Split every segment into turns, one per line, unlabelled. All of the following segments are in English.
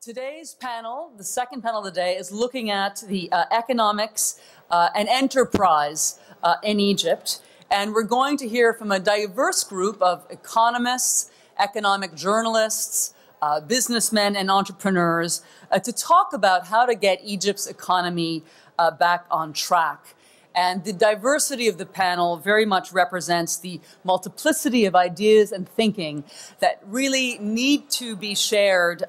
Today's panel, the second panel of the day, is looking at the economics and enterprise in Egypt. And we're going to hear from a diverse group of economists, economic journalists, businessmen, and entrepreneurs to talk about how to get Egypt's economy back on track. And the diversity of the panel very much represents the multiplicity of ideas and thinking that really need to be shared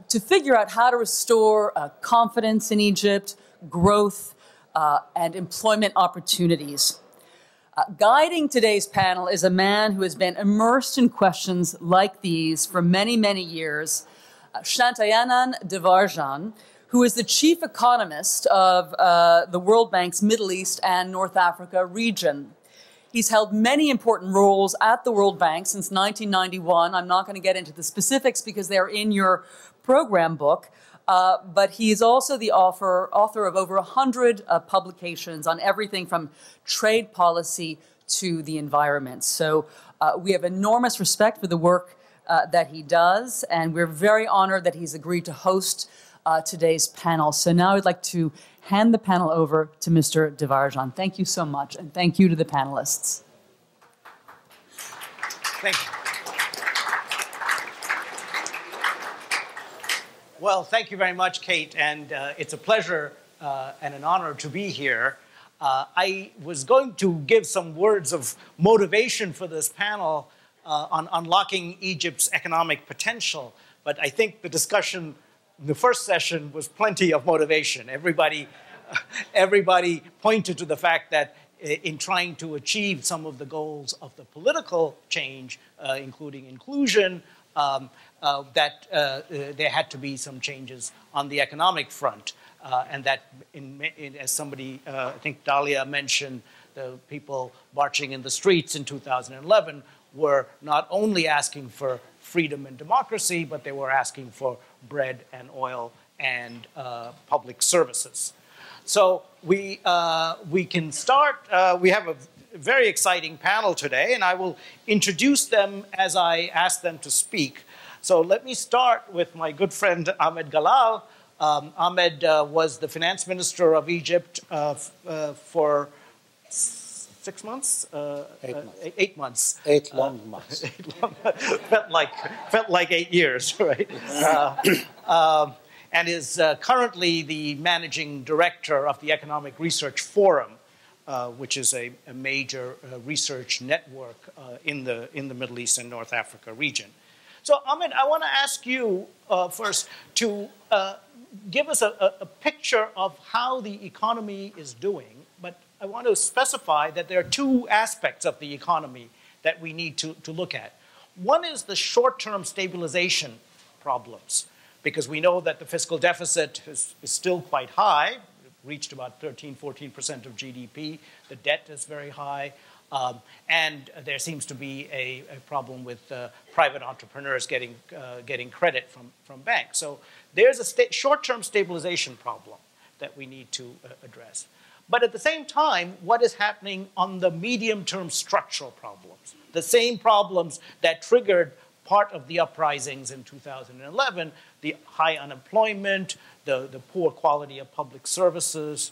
to figure out how to restore confidence in Egypt, growth, and employment opportunities. Guiding today's panel is a man who has been immersed in questions like these for many, many years, Shanta Devarajan, who is the chief economist of the World Bank's Middle East and North Africa region. He's held many important roles at the World Bank since 1991. I'm not going to get into the specifics because they're in your program book, but he is also the author of over 100 publications on everything from trade policy to the environment. So we have enormous respect for the work that he does, and we're very honored that he's agreed to host today's panel. So now I'd like to hand the panel over to Mr. Devarajan. Thank you so much, and thank you to the panelists.
Thank you. Well, thank you very much, Kate, and it's a pleasure and an honor to be here. I was going to give some words of motivation for this panel on unlocking Egypt's economic potential, but I think the discussion the first session was plenty of motivation. Everybody pointed to the fact that in trying to achieve some of the goals of the political change, including inclusion, that there had to be some changes on the economic front. And that, as somebody, I think Dahlia mentioned, the people marching in the streets in 2011 were not only asking for freedom and democracy, but they were asking for bread and oil and public services. So we can start. We have a very exciting panel today, and I will introduce them as I ask them to speak. So let me start with my good friend Ahmed Galal. Ahmed was the finance minister of Egypt for 6 months?
8 months.
8 months.
8 long months.
felt like 8 years, right? And is currently the managing director of the Economic Research Forum, which is a major research network in the Middle East and North Africa region. So, Ahmed, I want to ask you first to give us a picture of how the economy is doing, but I want to specify that there are two aspects of the economy that we need to look at. One is the short-term stabilization problems, because we know that the fiscal deficit is still quite high. It reached about 13–14% of GDP. The debt is very high. And there seems to be a problem with private entrepreneurs getting credit from banks. So there's a short-term stabilization problem that we need to address. But at the same time, what is happening on the medium-term structural problems? The same problems that triggered part of the uprisings in 2011, the high unemployment, the poor quality of public services,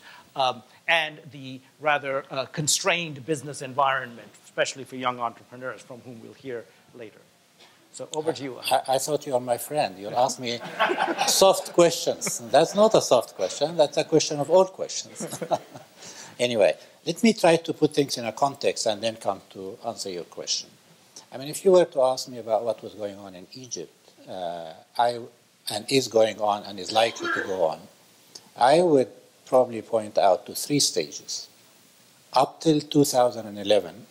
and the rather constrained business environment, especially for young entrepreneurs, from whom we'll hear later. So over to you.
I thought you were my friend. You'll ask me soft questions. That's not a soft question. That's a question of all questions. Anyway, let me try to put things in a context and then come to answer your question. I mean, if you were to ask me about what was going on in Egypt, and is going on and is likely to go on, I would probably point out to 3 stages. Up till 2011,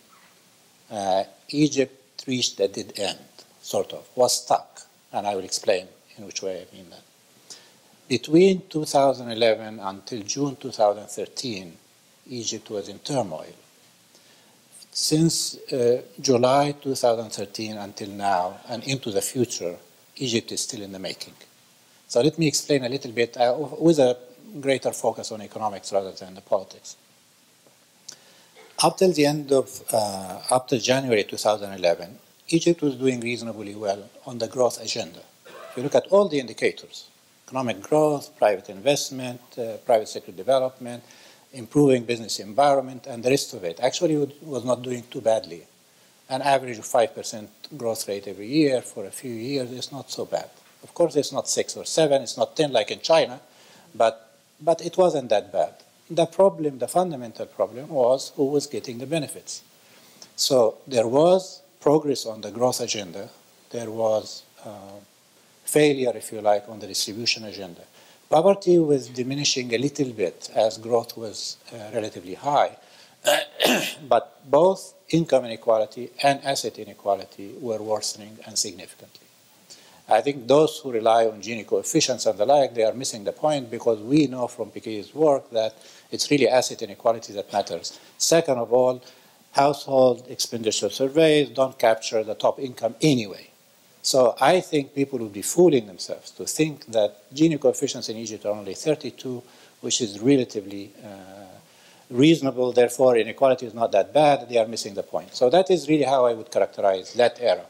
Egypt reached a dead end, sort of, was stuck, and I will explain in which way I mean that. Between 2011 until June 2013, Egypt was in turmoil. Since July 2013 until now and into the future, Egypt is still in the making. So let me explain a little bit with a greater focus on economics rather than the politics. Up till the end of, up till January 2011, Egypt was doing reasonably well on the growth agenda. you look at all the indicators, economic growth, private investment, private sector development, improving business environment, and the rest of it, actually was not doing too badly. An average of 5% growth rate every year for a few years is not so bad. Of course, it's not 6 or 7, it's not 10 like in China, but it wasn't that bad. The problem, the fundamental problem, was who was getting the benefits. So there was progress on the growth agenda. There was failure, if you like, on the distribution agenda. Poverty was diminishing a little bit as growth was relatively high, but both income inequality and asset inequality were worsening and significantly. I think those who rely on Gini coefficients and the like, they are missing the point, because we know from Piketty's work that it's really asset inequality that matters. Second of all, household expenditure surveys don't capture the top income anyway. So I think people would be fooling themselves to think that Gini coefficients in Egypt are only 32, which is relatively reasonable, therefore inequality is not that bad. They are missing the point. So that is really how I would characterize that era.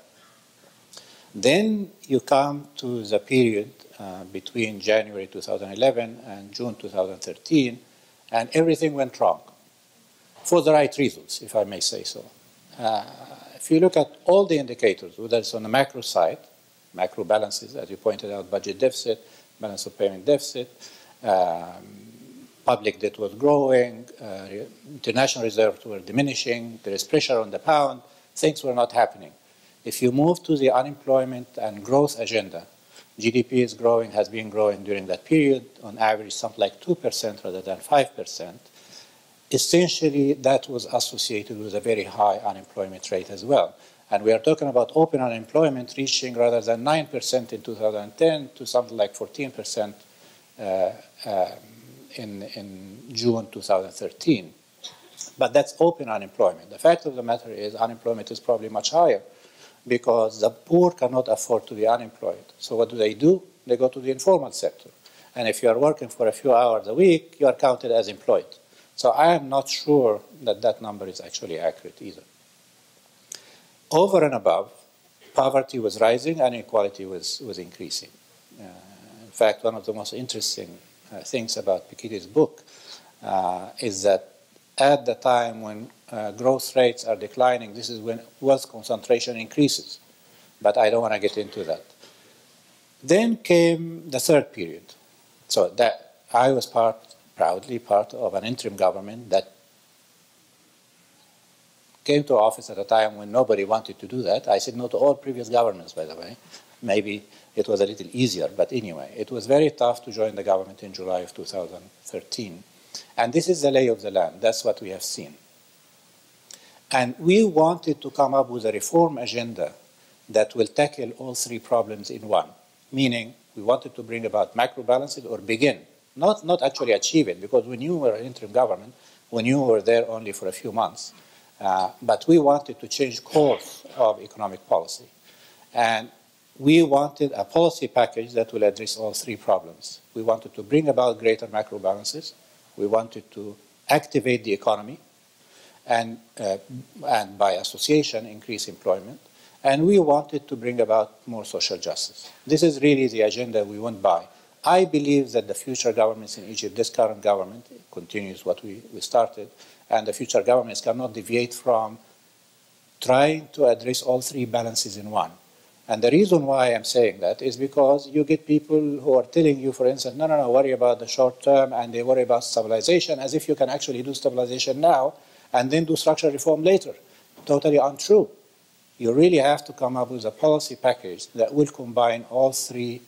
Then you come to the period between January 2011 and June 2013, and everything went wrong, for the right reasons, if I may say so. If you look at all the indicators, whether it's on the macro side, macro balances, as you pointed out, budget deficit, balance of payment deficit, public debt was growing, international reserves were diminishing, there is pressure on the pound, things were not happening. If you move to the unemployment and growth agenda, GDP is growing, has been growing during that period, on average something like 2% rather than 5%. Essentially, that was associated with a very high unemployment rate as well. And we are talking about open unemployment reaching, rather than 9% in 2010, to something like 14% in June 2013. But that's open unemployment. The fact of the matter is unemployment is probably much higher, because the poor cannot afford to be unemployed. So what do? They go to the informal sector. And if you are working for a few hours a week, you are counted as employed. So I am not sure that that number is actually accurate either. Over and above, poverty was rising and inequality was increasing. In fact, one of the most interesting things about Piketty's book is that at the time when growth rates are declining, this is when wealth concentration increases. But I don't want to get into that. Then came the third period. So that I was proudly part of an interim government that came to office at a time when nobody wanted to do that. I said no to all previous governments, by the way. Maybe it was a little easier, but anyway, it was very tough to join the government in July of 2013. And this is the lay of the land. That's what we have seen. And we wanted to come up with a reform agenda that will tackle all three problems in one, meaning we wanted to bring about macro balances, or begin, not actually achieve it, because when you were an interim government, when you were there only for a few months, but we wanted to change course of economic policy. And we wanted a policy package that will address all three problems. We wanted to bring about greater macro balances. We wanted to activate the economy and by association, increase employment. And we wanted to bring about more social justice. This is really the agenda we went by. I believe that the future governments in Egypt, this current government, continues what we started, and the future governments cannot deviate from trying to address all three balances in one. And the reason why I'm saying that is because you get people who are telling you, for instance, no, worry about the short term, and they worry about stabilization, as if you can actually do stabilization now and then do structural reform later. Totally untrue. You really have to come up with a policy package that will combine all three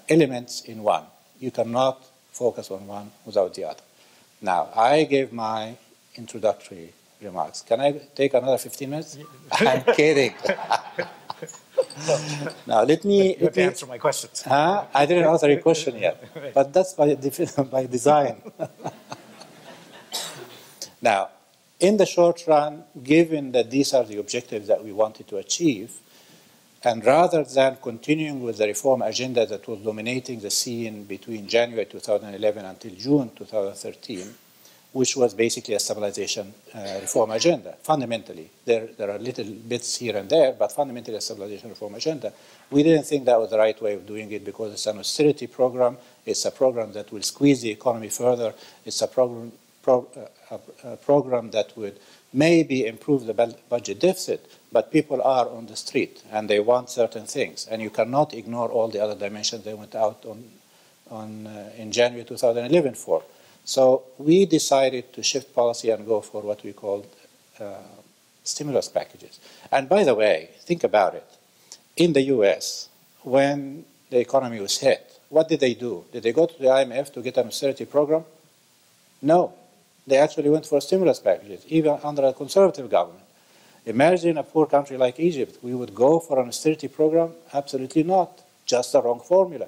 elements in one. You cannot focus on one without the other. Now, I gave my introductory remarks. Can I take another 15 minutes? I'm kidding. Now, let me
answer my questions.
I didn't answer your question yet, but that's by design. Now, in the short run, given that these are the objectives that we wanted to achieve, and rather than continuing with the reform agenda that was dominating the scene between January 2011 until June 2013, which was basically a stabilization reform agenda. Fundamentally, there are little bits here and there, but fundamentally a stabilization reform agenda. We didn't think that was the right way of doing it because it's an austerity program. It's a program that will squeeze the economy further. It's a program that would maybe improve the budget deficit, but people are on the street and they want certain things, and you cannot ignore all the other dimensions they went out in January 2011 for. So we decided to shift policy and go for what we called stimulus packages. And by the way, think about it. In the US, when the economy was hit, what did they do? Did they go to the IMF to get an austerity program? No. They actually went for stimulus packages, even under a conservative government. Imagine a poor country like Egypt. We would go for an austerity program? Absolutely not. Just the wrong formula.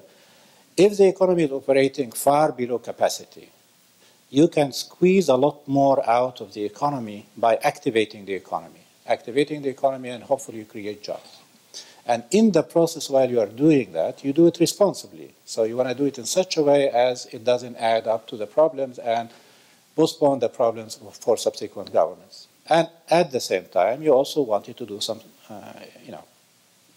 If the economy is operating far below capacity, you can squeeze a lot more out of the economy by activating the economy. Activating the economy, and hopefully you create jobs. And in the process, while you are doing that, you do it responsibly. So you want to do it in such a way as it doesn't add up to the problems and postpone the problems for subsequent governments. And at the same time, you also wanted to do some,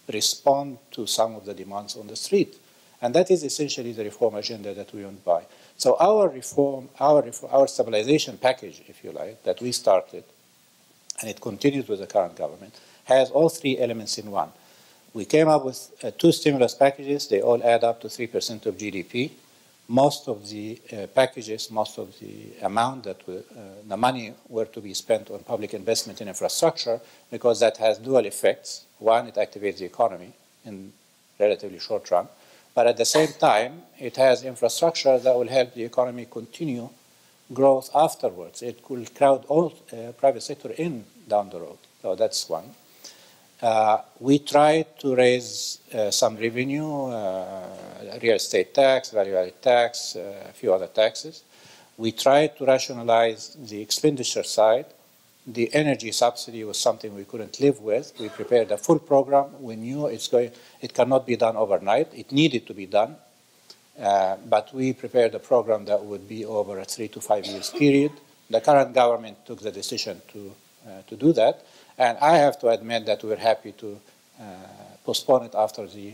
respond to some of the demands on the street. And that is essentially the reform agenda that we went by. So our stabilization package, if you like, that we started, and it continues with the current government, has all three elements in one. We came up with two stimulus packages. They all add up to 3% of GDP. Most of the packages, most of the amount that the money were to be spent on public investment in infrastructure, because that has dual effects. One, it activates the economy in relatively short run, but at the same time, it has infrastructure that will help the economy continue growth afterwards. It will crowd all private sector in down the road. So that's one. We tried to raise some revenue, real estate tax, value-added tax, a few other taxes. We tried to rationalize the expenditure side. The energy subsidy was something we couldn't live with. We prepared a full program. We knew it cannot be done overnight. It needed to be done. But we prepared a program that would be over a 3 to 5 years period. The current government took the decision to do that. And I have to admit that we're happy to postpone it after the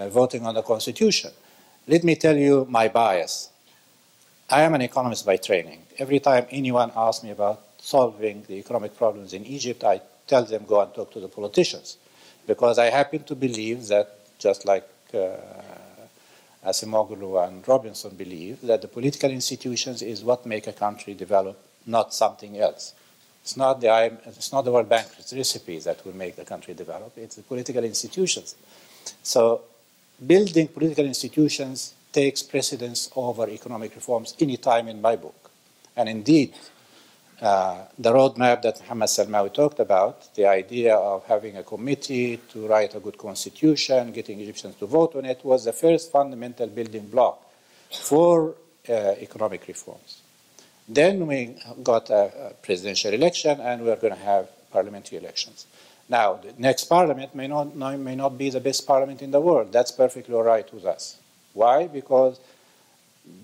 voting on the Constitution. Let me tell you my bias. I am an economist by training. Every time anyone asks me about solving the economic problems in Egypt, I tell them go and talk to the politicians. Because I happen to believe that, just like Asimoglu and Robinson believe, that the political institutions is what make a country develop, not something else. It's not the World Bank recipes that will make the country develop. It's the political institutions. So building political institutions takes precedence over economic reforms any time in my book. And indeed, the roadmap that Mohammed Salmawi talked about, the idea of having a committee to write a good constitution, getting Egyptians to vote on it, was the first fundamental building block for economic reforms. Then we got a presidential election, and we're going to have parliamentary elections. Now, the next parliament may not be the best parliament in the world. That's perfectly all right with us. Why? Because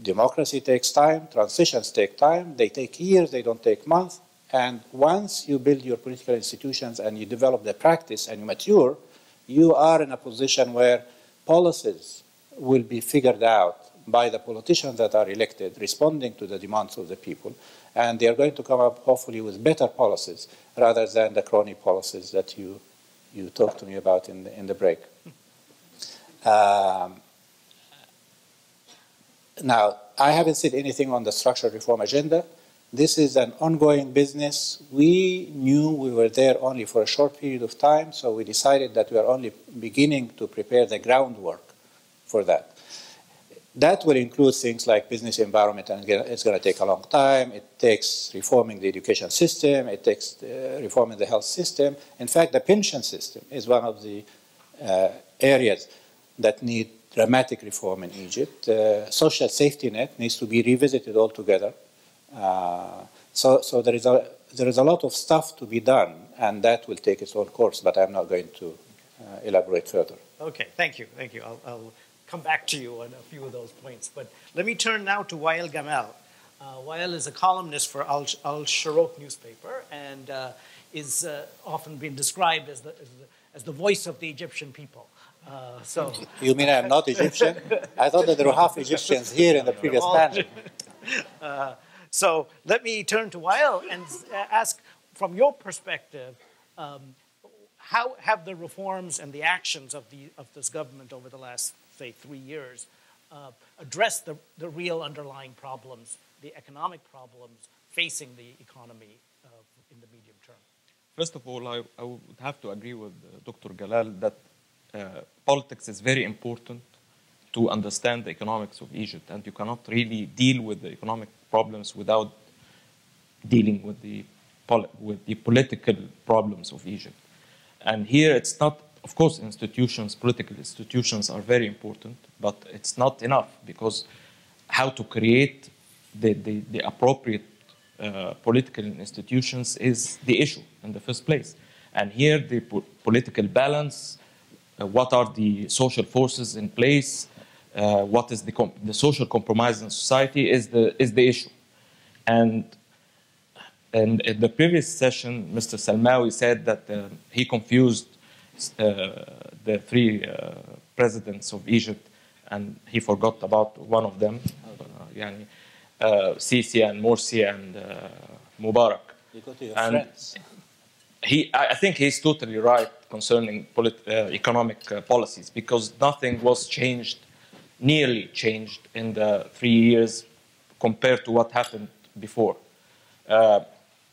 democracy takes time, transitions take time, they take years, they don't take months. And once you build your political institutions and you develop the practice and you mature, you are in a position where policies will be figured out by the politicians that are elected, responding to the demands of the people, and they are going to come up, hopefully, with better policies rather than the crony policies that you talked to me about in the break. Now, I haven't said anything on the structural reform agenda. This is an ongoing business. We knew we were there only for a short period of time, so we decided that we are only beginning to prepare the groundwork for that. That will include things like business environment, and it's going to take a long time. It takes reforming the education system. It takes reforming the health system. In fact, the pension system is one of the areas that need dramatic reform in Egypt. Social safety net needs to be revisited altogether. So there is a lot of stuff to be done, and that will take its own course, but I'm not going to elaborate further.
Okay, thank you. Thank you. I'll come back to you on a few of those points. But let me turn now to Wael Gamal. Wael is a columnist for al-Shorouk newspaper and is often been described as the voice of the Egyptian people. So
you mean I'm not Egyptian? I thought that there were half Egyptians here in the previous panel.
So let me turn to Wael and ask, from your perspective, how have the reforms and the actions of this government over the last, say, 3 years addressed the real underlying problems, the economic problems facing the economy in the medium term?
First of all, I would have to agree with Dr. Galal that politics is very important to understand the economics of Egypt, and you cannot really deal with the economic problems without dealing with the political problems of Egypt. And here it's not, of course, institutions, political institutions are very important, but it's not enough, because how to create the appropriate political institutions is the issue in the first place. And here the political balance, what are the social forces in place, what is the social compromise in society is the issue. And in the previous session, Mr. Salmawi said that he confused the three presidents of Egypt, and he forgot about one of them, Sisi and Morsi and Mubarak.
You go to your
and
friends.
I think he's totally right concerning economic policies, because nothing was changed, nearly changed in the 3 years compared to what happened before.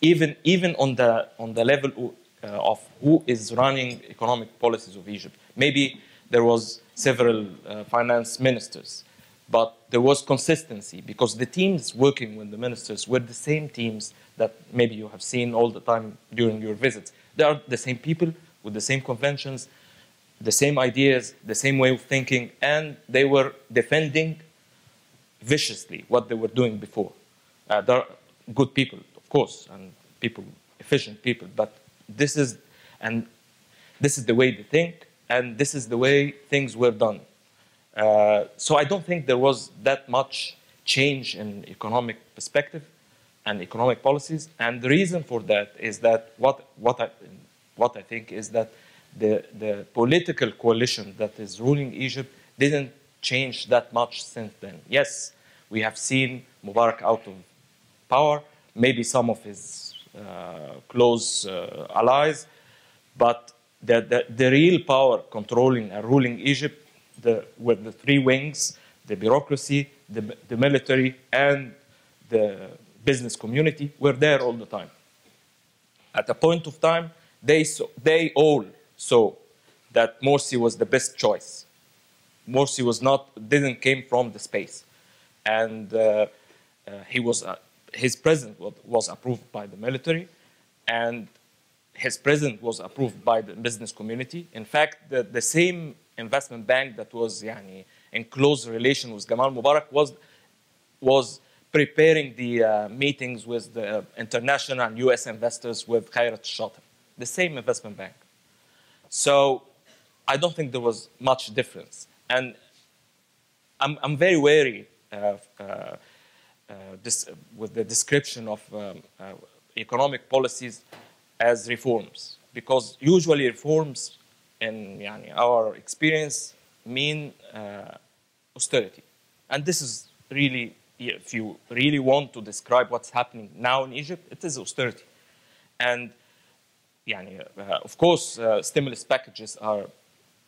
Even on the level of who is running economic policies of Egypt, maybe there was several finance ministers, but there was consistency, because the teams working with the ministers were the same teams that maybe you have seen all the time during your visits. They are the same people with the same conventions, the same ideas, the same way of thinking, and they were defending viciously what they were doing before. There are good people, of course, and efficient people, but this is the way they think, and this is the way things were done. So I don't think there was that much change in economic perspective and economic policies, and the reason for that is that what I think is that the political coalition that is ruling Egypt didn't change that much since then. Yes, we have seen Mubarak out of power, maybe some of his close allies, but the real power controlling and ruling Egypt, with the three wings, the bureaucracy, the military, and the business community, were there all the time. At a point of time, they all saw that Morsi was the best choice. Morsi didn't came from the space, and his president was approved by the military, and his president was approved by the business community. In fact, the same investment bank that was in close relation with Gamal Mubarak was preparing the meetings with the international and US investors with Khayrat al-Shater, the same investment bank. So I don't think there was much difference. And I'm very wary with the description of economic policies as reforms, because usually reforms in our experience mean austerity. And this is really, if you really want to describe what's happening now in Egypt, it is austerity. And of course, stimulus packages are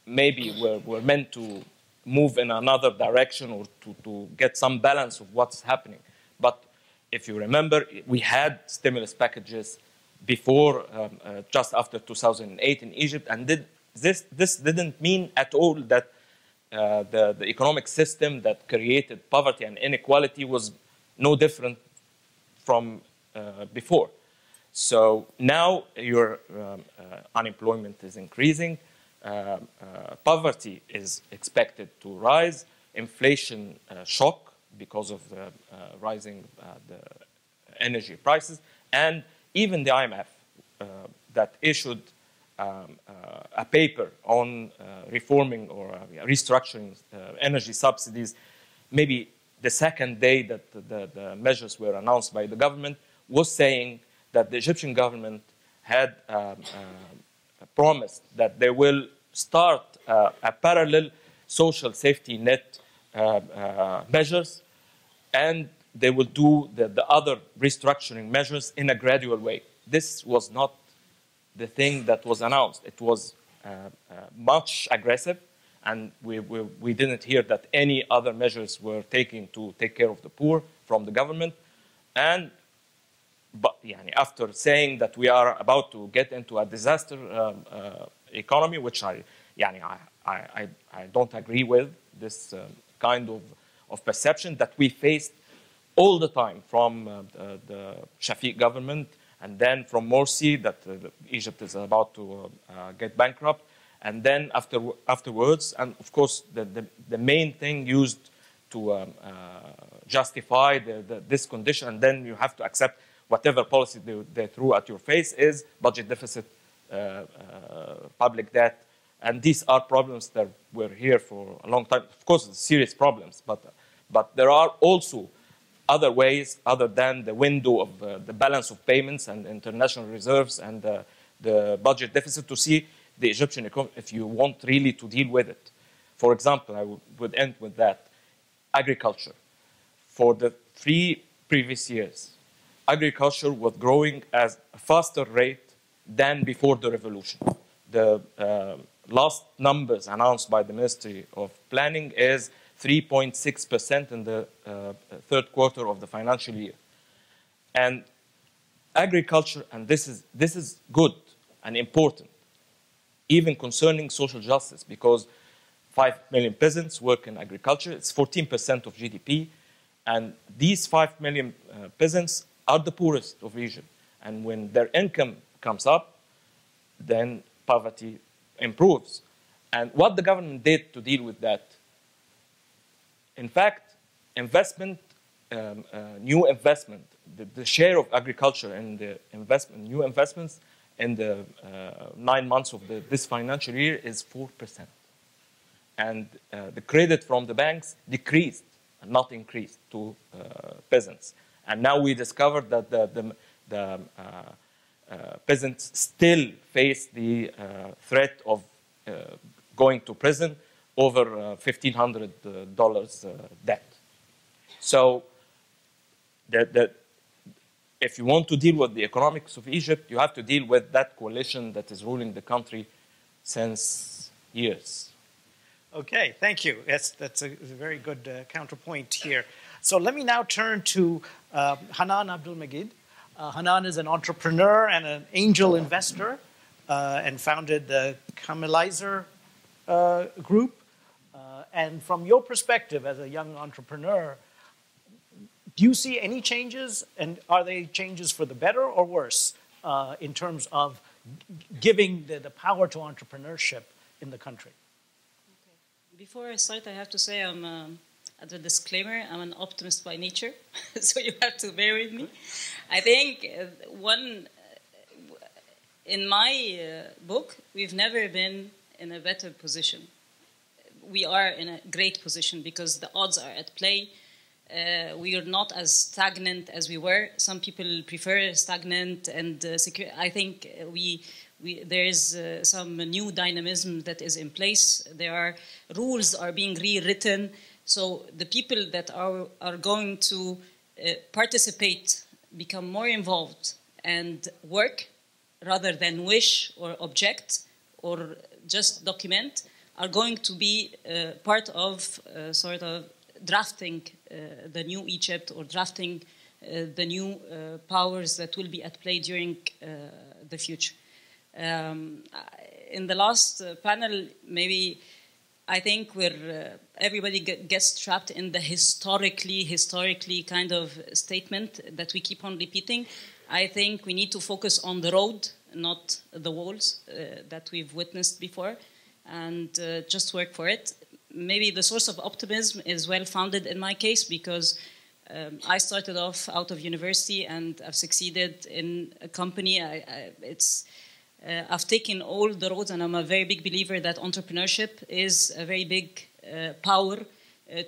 were meant to move in another direction or to get some balance of what's happening. But if you remember, we had stimulus packages before, just after 2008 in Egypt, and this didn't mean at all that the economic system that created poverty and inequality was no different from before. So now your unemployment is increasing, poverty is expected to rise, inflation shock because of the rising the energy prices, and even the IMF that issued a paper on reforming or restructuring energy subsidies, maybe the second day that the measures were announced by the government, was saying that the Egyptian government had promised that they will start a parallel social safety net measures, and they will do the other restructuring measures in a gradual way. This was not the thing that was announced. It was much aggressive, and we didn't hear that any other measures were taken to take care of the poor from the government. But after saying that we are about to get into a disaster economy, which I don't agree with, this kind of perception that we faced all the time from the Shafiq government, and then from Morsi, that Egypt is about to get bankrupt, and then afterwards, and of course the main thing used to justify this condition, and then you have to accept whatever policy they threw at your face, is budget deficit, public debt, and these are problems that were here for a long time. Of course, serious problems, but there are also other ways other than the window of the balance of payments and international reserves and the budget deficit to see the Egyptian economy if you want really to deal with it. For example, I would end with that. Agriculture. For the 3 previous years, agriculture was growing at a faster rate than before the revolution. The last numbers announced by the Ministry of Planning is 3.6% in the third quarter of the financial year. And agriculture, and this is good and important, even concerning social justice, because 5 million peasants work in agriculture. It's 14% of GDP. And these 5 million peasants are the poorest of Egypt. And when their income comes up, then poverty improves. And what the government did to deal with that, in fact, investment, new investment, the share of agriculture in the investment, new investments in the 9 months of this financial year is 4%. And the credit from the banks decreased and not increased to peasants. And now we discovered that the peasants still face the threat of going to prison over $1,500 debt. So if you want to deal with the economics of Egypt, you have to deal with that coalition that is ruling the country since years.
Okay, thank you. Yes, that's a very good counterpoint here. So let me now turn to Hanan Abdul Meguid. Hanan is an entrepreneur and an angel investor and founded the Kamelizer group. And from your perspective as a young entrepreneur, do you see any changes? And are they changes for the better or worse in terms of giving the power to entrepreneurship in the country?
Okay. Before I start, I have to say as a disclaimer, I'm an optimist by nature, so you have to bear with me. I think in my book, we've never been in a better position. We are in a great position because the odds are at play. We are not as stagnant as we were. Some people prefer stagnant and secure. I think there is some new dynamism that is in place. Rules are being rewritten. So the people that are going to participate, become more involved and work rather than wish or object or just document, are going to be part of sort of drafting the new Egypt or drafting the new powers that will be at play during the future. In the last panel, maybe I think everybody gets trapped in the historically kind of statement that we keep on repeating. I think we need to focus on the road, not the walls that we've witnessed before, and just work for it. Maybe the source of optimism is well-founded in my case because I started off out of university and I've succeeded in a company. I've taken all the roads, and I'm a very big believer that entrepreneurship is a very big power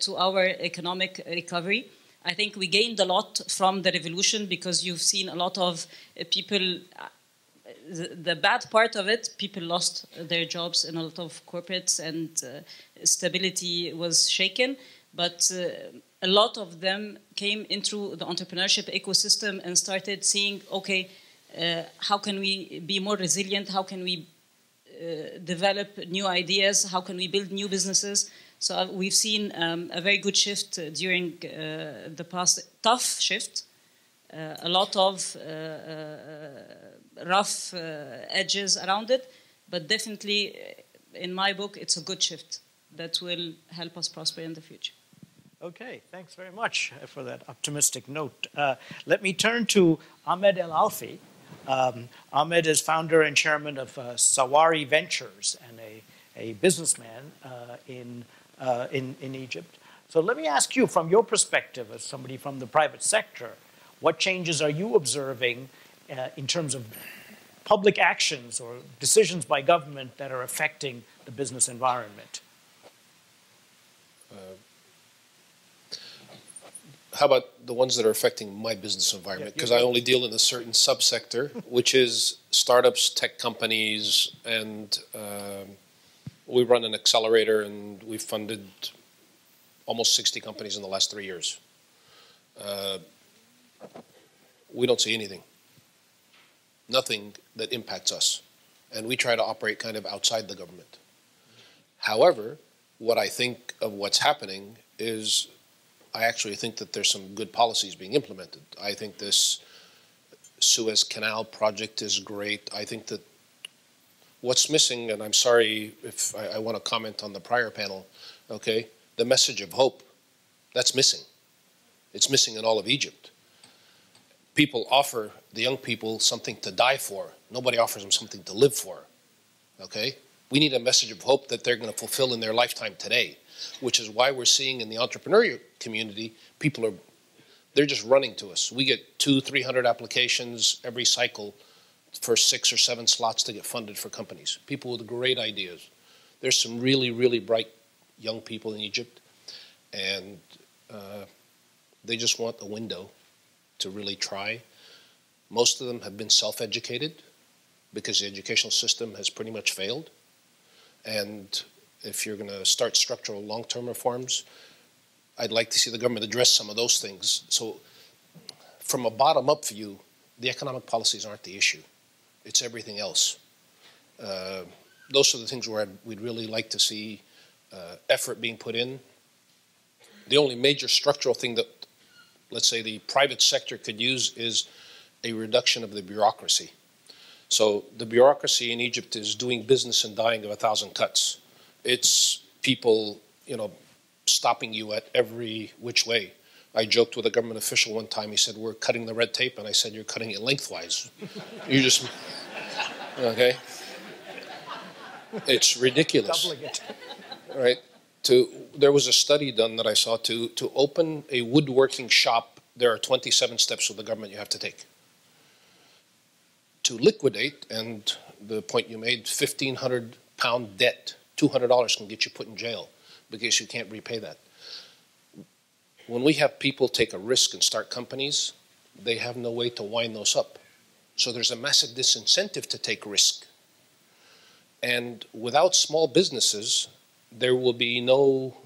to our economic recovery. I think we gained a lot from the revolution because you've seen a lot of people. The bad part of it, people lost their jobs in a lot of corporates and stability was shaken. But a lot of them came into the entrepreneurship ecosystem and started seeing, okay, how can we be more resilient? How can we develop new ideas? How can we build new businesses? So we've seen a very good shift during the past, tough shift, a lot of rough edges around it, but definitely in my book, it's a good shift that will help us prosper in the future.
Okay, thanks very much for that optimistic note. Let me turn to Ahmed al-Alfi. Ahmed is founder and chairman of Sawari Ventures and a businessman in Egypt. So let me ask you, from your perspective as somebody from the private sector, what changes are you observing in terms of public actions or decisions by government that are affecting the business environment?
How about the ones that are affecting my business environment? Because I only deal in a certain subsector, which is startups, tech companies, and we run an accelerator, and we've funded almost 60 companies in the last 3 years. We don't see anything. Nothing that impacts us. And we try to operate kind of outside the government. However, what I think of what's happening is I actually think that there's some good policies being implemented. I think this Suez Canal project is great. I think that what's missing, and I'm sorry if I want to comment on the prior panel, okay, the message of hope, that's missing. It's missing in all of Egypt. People offer the young people something to die for. Nobody offers them something to live for, okay? We need a message of hope that they're going to fulfill in their lifetime today, which is why we're seeing in the entrepreneurial community, they're just running to us. We get 200-300 applications every cycle for 6 or 7 slots to get funded for companies. People with great ideas. There's some really, really bright young people in Egypt, and they just want a window to really try. Most of them have been self-educated because the educational system has pretty much failed. And if you're going to start structural long-term reforms, I'd like to see the government address some of those things. So from a bottom-up view, the economic policies aren't the issue. It's everything else. Those are the things where we'd really like to see effort being put in. The only major structural thing that, let's say, the private sector could use is a reduction of the bureaucracy. So the bureaucracy in Egypt is doing business and dying of 1,000 cuts. It's people, stopping you at every which way. I joked with a government official one time. He said, "We're cutting the red tape," and I said, "You're cutting it lengthwise." You just, okay? It's ridiculous.
Doubling it.
Right? There was a study done that I saw to open a woodworking shop. There are 27 steps with the government you have to take. To liquidate, and the point you made, £1,500 debt, $200 can get you put in jail because you can't repay that. When we have people take a risk and start companies, they have no way to wind those up. So there's a massive disincentive to take risk. And without small businesses, there will be no,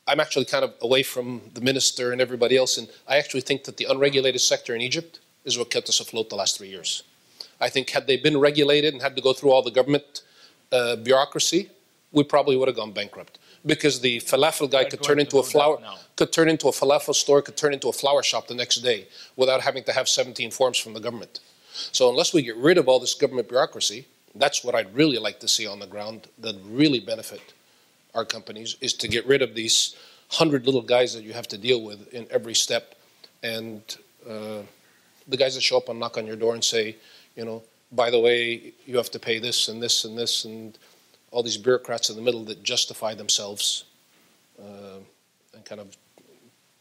I'm actually kind of away from the minister and everybody else, and I actually think that the unregulated sector in Egypt is what kept us afloat the last 3 years. I think had they been regulated and had to go through all the government bureaucracy, we probably would have gone bankrupt. Because the falafel guy could turn into a falafel store, could turn into a flower shop the next day without having to have 17 forms from the government. So unless we get rid of all this government bureaucracy, that's what I'd really like to see on the ground that really benefit our companies, is to get rid of these 100 little guys that you have to deal with in every step. And the guys that show up and knock on your door and say, by the way, you have to pay this and this and this, and all these bureaucrats in the middle that justify themselves and kind of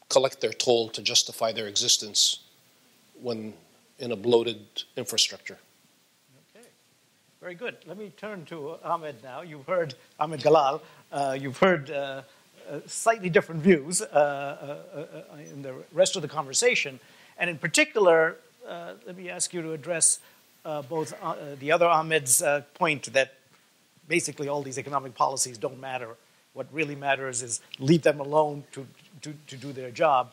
collect their toll to justify their existence when in a bloated infrastructure.
Okay, very good. Let me turn to Ahmed now. You've heard Ahmed Galal. You've heard slightly different views in the rest of the conversation. And in particular, let me ask you to address both the other Ahmed's point that basically all these economic policies don't matter. What really matters is leave them alone to do their job,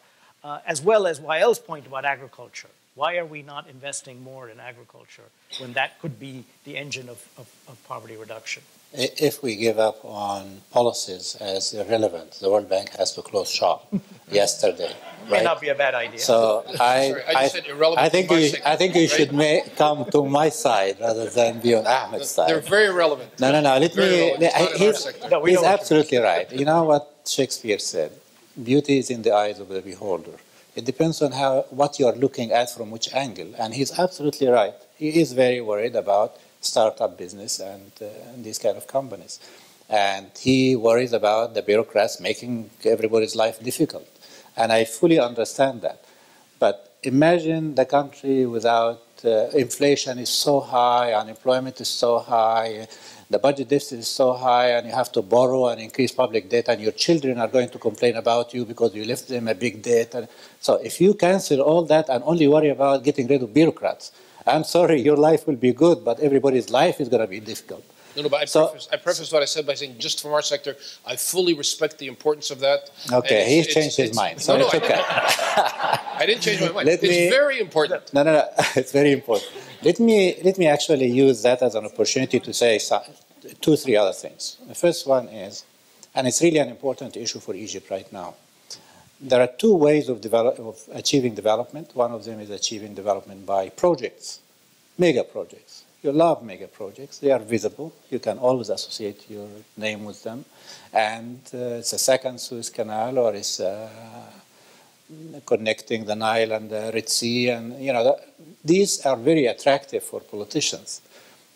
as well as Wael's point about agriculture. Why are we not investing more in agriculture when that could be the engine of poverty reduction?
If we give up on policies as irrelevant, the World Bank has to close shop yesterday.
May
right?
not be a bad idea.
So
I just said irrelevant.
I think you should come to my side rather than be on Ahmed's side.
They're very relevant.
No. He's absolutely right. You know what Shakespeare said? Beauty is in the eyes of the beholder. It depends on what you are looking at from which angle. And he's absolutely right. He is very worried about startup business and these kind of companies. And he worries about the bureaucrats making everybody's life difficult. And I fully understand that. But imagine the country without inflation is so high, unemployment is so high, the budget deficit is so high, and you have to borrow and increase public debt, and your children are going to complain about you because you left them a big debt. And so if you cancel all that and only worry about getting rid of bureaucrats, I'm sorry, your life will be good, but everybody's life is going to be difficult.
No, but I prefaced what I said by saying, just from our sector, I fully respect the importance of that.
Okay, he's changed his mind, so it's okay.
I didn't change my mind. It's very important.
No, it's very important. Let me actually use that as an opportunity to say two, three other things. The first one is, and it's really an important issue for Egypt right now, there are two ways of achieving development. One of them is achieving development by projects, mega projects. You love mega projects. They are visible. You can always associate your name with them. And it's a second Suez Canal, or it's connecting the Nile and the Red Sea. And, these are very attractive for politicians.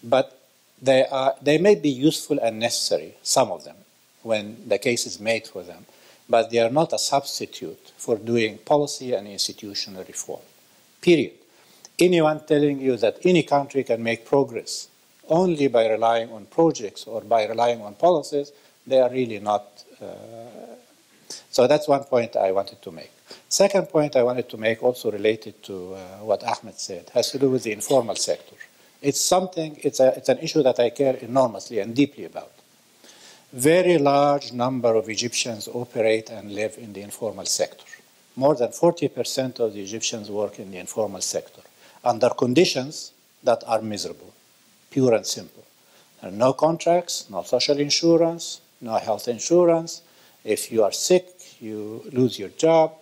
But they may be useful and necessary, some of them, when the case is made for them. But they are not a substitute for doing policy and institutional reform, period. Anyone telling you that any country can make progress only by relying on projects or by relying on policies, they are really not. So that's one point I wanted to make. Second point I wanted to make, also related to what Ahmed said, has to do with the informal sector. It's an issue that I care enormously and deeply about. Very large number of Egyptians operate and live in the informal sector. More than 40% of the Egyptians work in the informal sector, under conditions that are miserable, pure and simple. There are no contracts, no social insurance, no health insurance. If you are sick, you lose your job.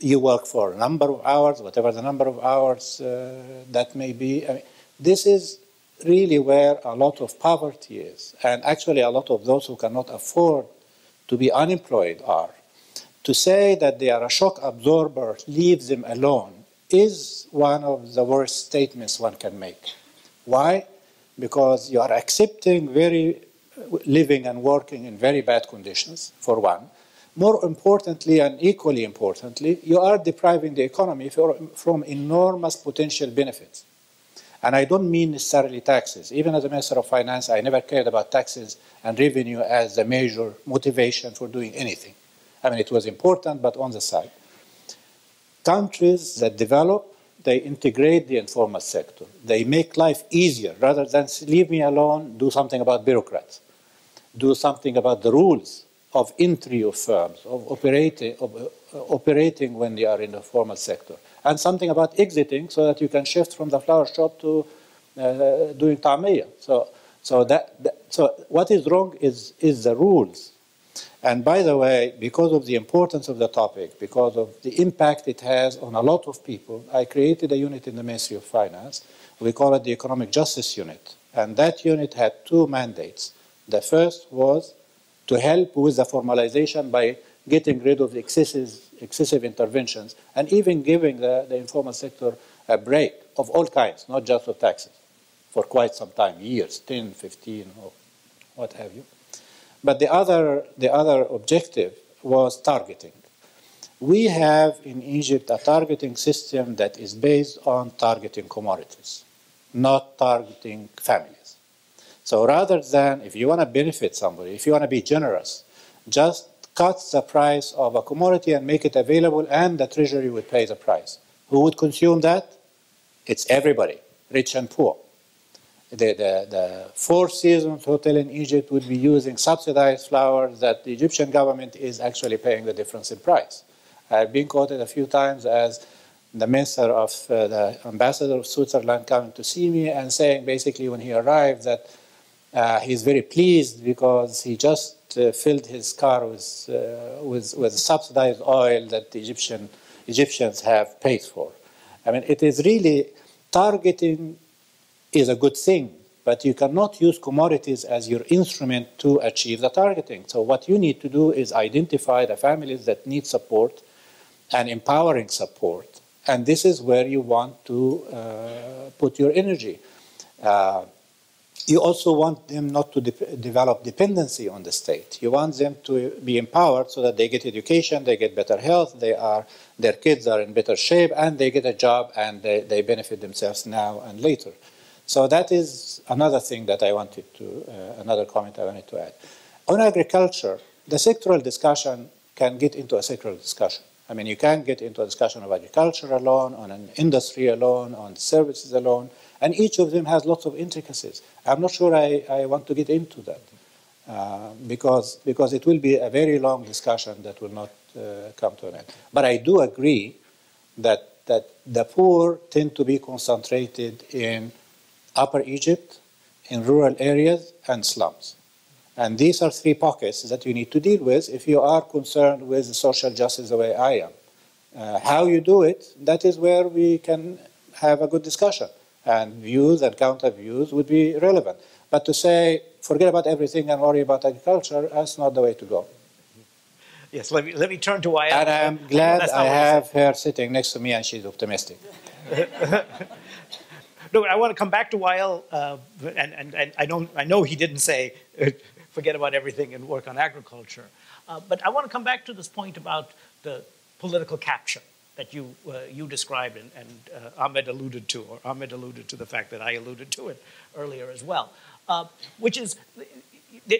You work for a number of hours, whatever the number of hours that may be. This is really where a lot of poverty is, and actually a lot of those who cannot afford to be unemployed are. To say that they are a shock absorber, leave them alone, is one of the worst statements one can make. Why? Because you are accepting living and working in very bad conditions, for one. More importantly, and equally importantly, you are depriving the economy from enormous potential benefits. And I don't mean necessarily taxes. Even as a Minister of Finance, I never cared about taxes and revenue as a major motivation for doing anything. I mean, it was important, but on the side. Countries that develop, they integrate the informal sector. They make life easier. Rather than leave me alone, do something about bureaucrats. Do something about the rules of entry of firms, of operating when they are in the formal sector. And something about exiting so that you can shift from the flower shop to doing ta'miyah. So what is wrong is the rules. And by the way, because of the importance of the topic, because of the impact it has on a lot of people, I created a unit in the Ministry of Finance. We call it the Economic Justice Unit. And that unit had two mandates. The first was to help with the formalization by getting rid of the excessive interventions and even giving the informal sector a break of all kinds, not just of taxes, for quite some time, years, 10, 15, or what have you. But the other objective was targeting. We have in Egypt a targeting system that is based on targeting commodities, not targeting families. So rather than, if you want to benefit somebody, if you want to be generous, just cut the price of a commodity and make it available, and the treasury would pay the price. Who would consume that? It's everybody, rich and poor. The Four Seasons Hotel in Egypt would be using subsidized flowers that the Egyptian government is actually paying the difference in price. I've been quoted a few times as the minister of the ambassador of Switzerland coming to see me and saying basically when he arrived that he's very pleased because he just filled his car with subsidized oil that the Egyptians have paid for. I mean, it is really targeting is a good thing, but you cannot use commodities as your instrument to achieve the targeting. So what you need to do is identify the families that need support and empowering support. And this is where you want to put your energy. You also want them not to develop dependency on the state. You want them to be empowered so that they get education, they get better health, their kids are in better shape, and they get a job and they benefit themselves now and later. So that is another thing that I wanted to, another comment I wanted to add. On agriculture, the sectoral discussion can get into a sectoral discussion. I mean, you can get into a discussion of agriculture alone, on an industry alone, on services alone, and each of them has lots of intricacies. I'm not sure I want to get into that because it will be a very long discussion that will not come to an end. But I do agree that the poor tend to be concentrated in Upper Egypt, in rural areas, and slums. And these are three pockets that you need to deal with if you are concerned with social justice the way I am. How you do it, that is where we can have a good discussion. And views and counter views would be relevant. But to say, forget about everything and worry about agriculture, that's not the way to go.
Yes, let me turn to Wael.
And I'm glad I have her sitting next to me and she's optimistic.
No, I want to come back to Wael, and I know he didn't say forget about everything and work on agriculture, but I want to come back to this point about the political capture that you described and Ahmed alluded to, or Ahmed alluded to the fact that I alluded to it earlier as well, which is,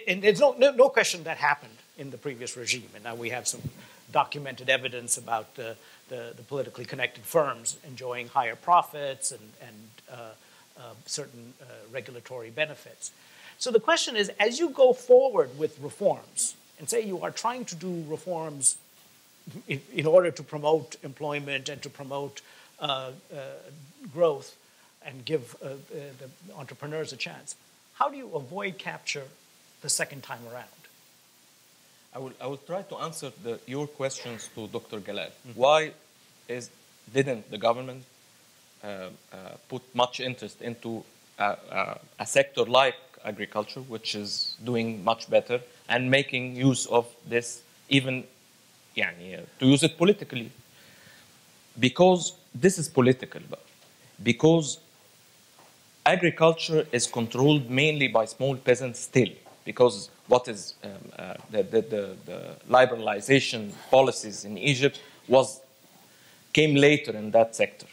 and there's no question that happened in the previous regime, and now we have some documented evidence about the politically connected firms enjoying higher profits and certain regulatory benefits. So the question is, as you go forward with reforms, and say you are trying to do reforms in order to promote employment and to promote growth and give the entrepreneurs a chance, how do you avoid capture the second time around?
I will try to answer your questions to Dr. Galal. Mm-hmm. Why didn't the government put much interest into a sector like agriculture, which is doing much better, and making use of this, even to use it politically? Because this is political. Because agriculture is controlled mainly by small peasants still, because what is the liberalization policies in Egypt came later in that sector,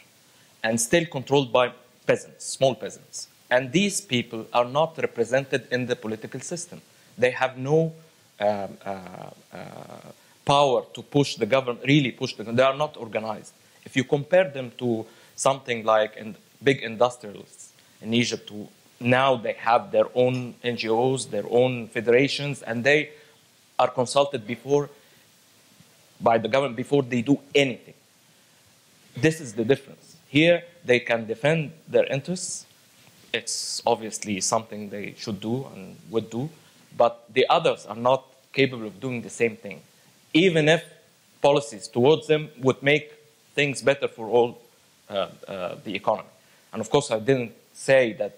and still controlled by peasants, small peasants. And these people are not represented in the political system. They have no power to push the government, really push the government. They are not organized. If you compare them to something like big industrialists in Egypt, who now they have their own NGOs, their own federations, and they are consulted by the government before they do anything. This is the difference. Here, they can defend their interests. It's obviously something they should do and would do, but the others are not capable of doing the same thing, even if policies towards them would make things better for all the economy. And of course, I didn't say that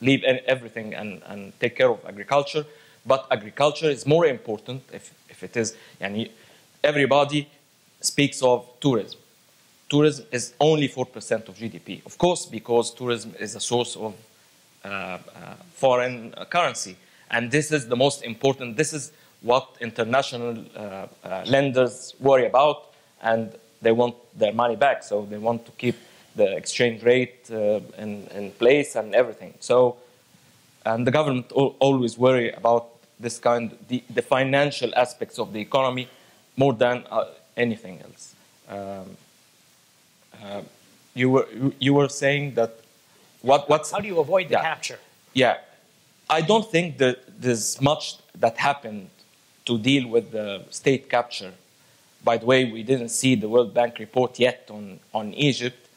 leave everything and take care of agriculture, but agriculture is more important if it is, everybody speaks of tourism. Tourism is only 4% of GDP. Of course, because tourism is a source of foreign currency. And this is the most important. This is what international lenders worry about, and they want their money back. So they want to keep the exchange rate in place and everything. So, and the government always worry about this kind, the financial aspects of the economy more than anything else. You were saying that what's
how do you avoid the capture?
Yeah, I don't think that there's much that happened to deal with the state capture. By the way, we didn't see the World Bank report yet on Egypt.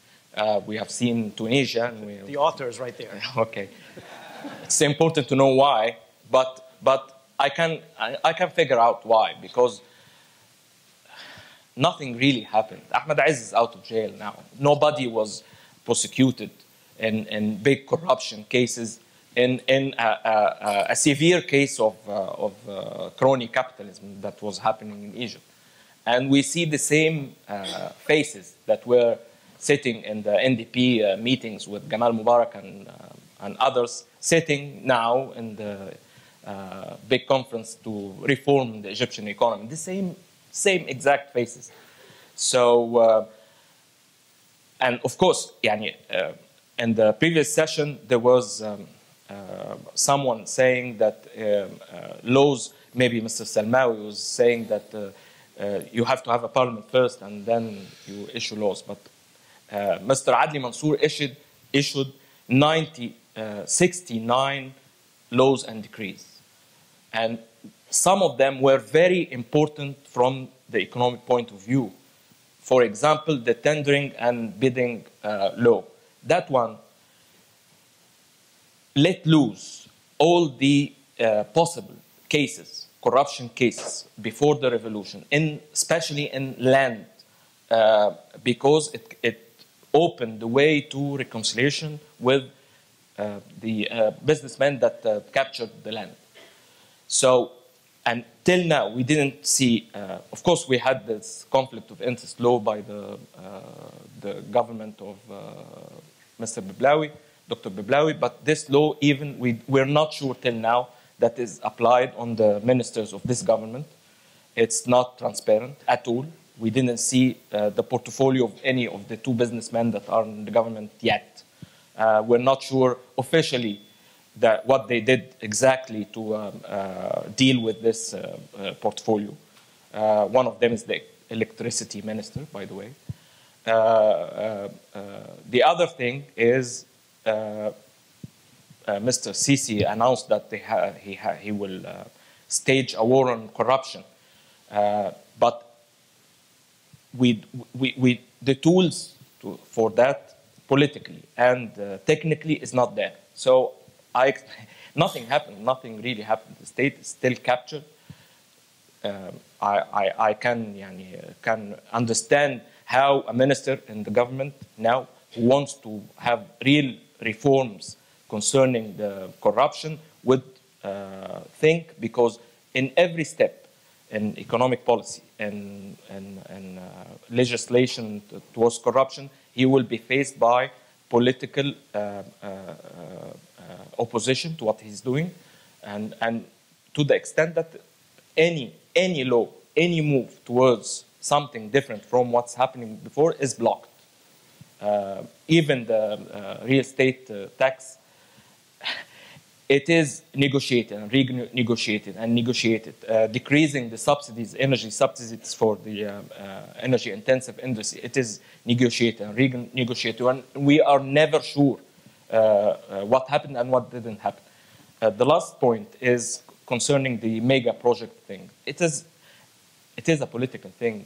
We have seen Tunisia. And
the author is right there.
Okay, it's important to know why, but I can figure out why, because nothing really happened. Ahmed is out of jail now. Nobody was prosecuted in big corruption cases. In a severe case of crony capitalism that was happening in Egypt. And we see the same faces that were sitting in the NDP meetings with Gamal Mubarak and others, sitting now in the big conference to reform the Egyptian economy. The same exact faces. So, and of course, in the previous session, there was someone saying that laws, maybe Mr. Salmawi was saying that you have to have a parliament first and then you issue laws. But Mr. Adli Mansour issued 69 laws and decrees. And some of them were very important from the economic point of view. For example, the tendering and bidding law. That one let loose all the possible cases, corruption cases, before the revolution, especially in land, because it opened the way to reconciliation with the businessmen that captured the land. So, and till now, we didn't see, of course, we had this conflict of interest law by the government of Mr. Biblawi, Dr. Biblawi, but this law, even we're not sure till now that is applied on the ministers of this government. It's not transparent at all. We didn't see the portfolio of any of the two businessmen that are in the government yet. We're not sure officially that what they did exactly to deal with this portfolio. One of them is the electricity minister, by the way. The other thing is Mr. Sisi announced that he will stage a war on corruption, but the tools for that politically and technically is not there. So nothing happened. Nothing really happened. The state is still captured. I can understand how a minister in the government now who wants to have real reforms concerning the corruption would think, because in every step in economic policy and legislation towards corruption, he will be faced by political opposition to what he's doing, and to the extent that any law, any move towards something different from what's happening before is blocked. Even the real estate tax, it is negotiated and renegotiated and negotiated, decreasing the subsidies, energy subsidies for the energy-intensive industry. It is negotiated and renegotiated, and we are never sure what happened and what didn't happen. The last point is concerning the mega project thing. It is a political thing,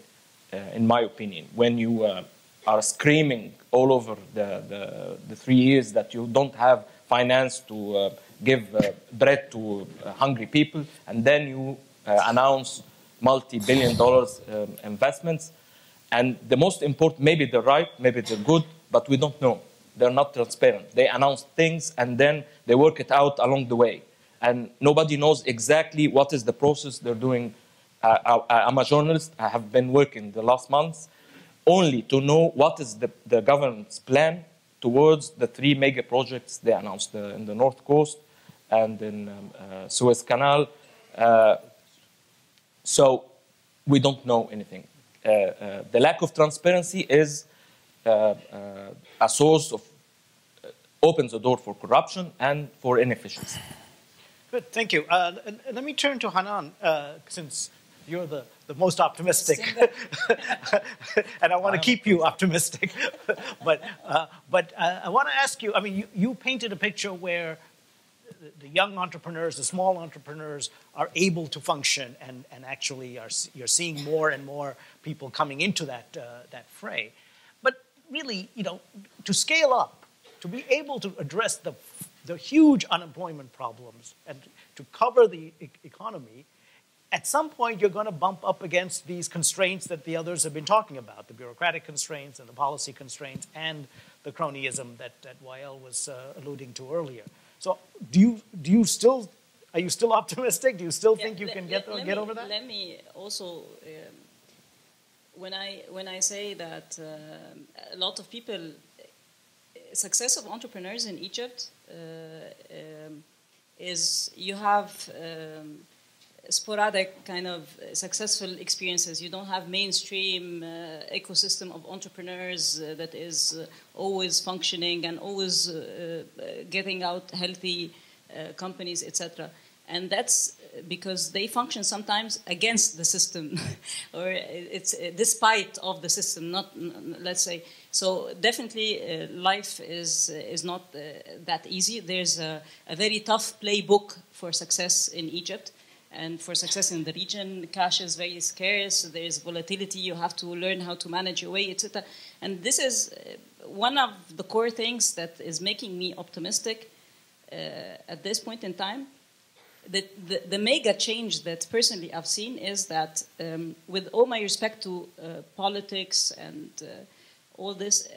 in my opinion. When you are screaming all over the 3 years that you don't have finance to give bread to hungry people, and then you announce multi-billion dollars investments. And the most important, maybe they're right, maybe they're good, but we don't know. They're not transparent. They announce things and then they work it out along the way. And nobody knows exactly what is the process they're doing. I'm a journalist. I have been working the last months only to know what is the government's plan towards the 3 mega projects they announced in the North Coast and in Suez Canal. So we don't know anything. The lack of transparency is a source of, opens the door for corruption and for inefficiency.
Good, thank you. Let me turn to Hanan, since you're the most optimistic, and I want to keep you optimistic. but I want to ask you, I mean, you painted a picture where the young entrepreneurs, the small entrepreneurs are able to function and actually you're seeing more and more people coming into that fray. But really, you know, to scale up, to be able to address the huge unemployment problems and to cover the economy, at some point you're going to bump up against these constraints that the others have been talking about, the bureaucratic constraints and the policy constraints and the cronyism that Wael was alluding to earlier. So are you still optimistic? Do you still think you can get over that?
Let me also, when I say that a lot of people, success of entrepreneurs in Egypt is you have sporadic kind of successful experiences. You don't have mainstream ecosystem of entrepreneurs that is always functioning and always getting out healthy companies, etc. And that's because they function sometimes against the system, or it's despite of the system. Not, let's say. So definitely, life is not that easy. There's a very tough playbook for success in Egypt. And for success in the region, cash is very scarce. There is volatility. You have to learn how to manage your way, etc. And this is one of the core things that is making me optimistic at this point in time. The mega change that personally I've seen is that, with all my respect to politics and all this,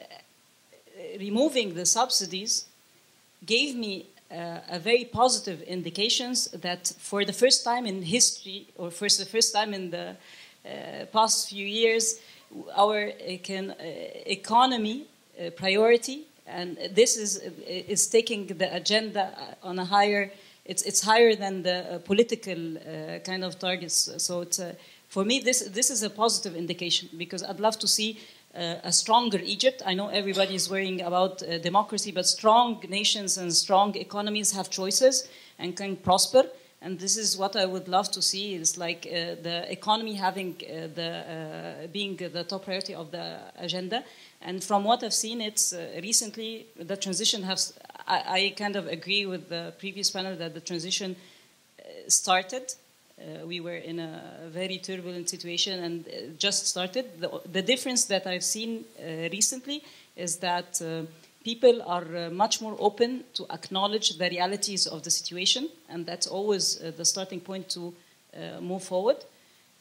removing the subsidies gave me a very positive indications that for the first time in history, or for the first time in the past few years, our economy priority, and this is taking the agenda on a higher. It's higher than the political kind of targets. So it's for me this is a positive indication, because I'd love to see a stronger Egypt. I know everybody is worrying about democracy, but strong nations and strong economies have choices and can prosper. And this is what I would love to see, is like the economy having being the top priority of the agenda. And from what I've seen, it's recently the transition has. I kind of agree with the previous panel that the transition started. We were in a very turbulent situation and just started. The difference that I've seen recently is that people are much more open to acknowledge the realities of the situation, and that's always the starting point to move forward.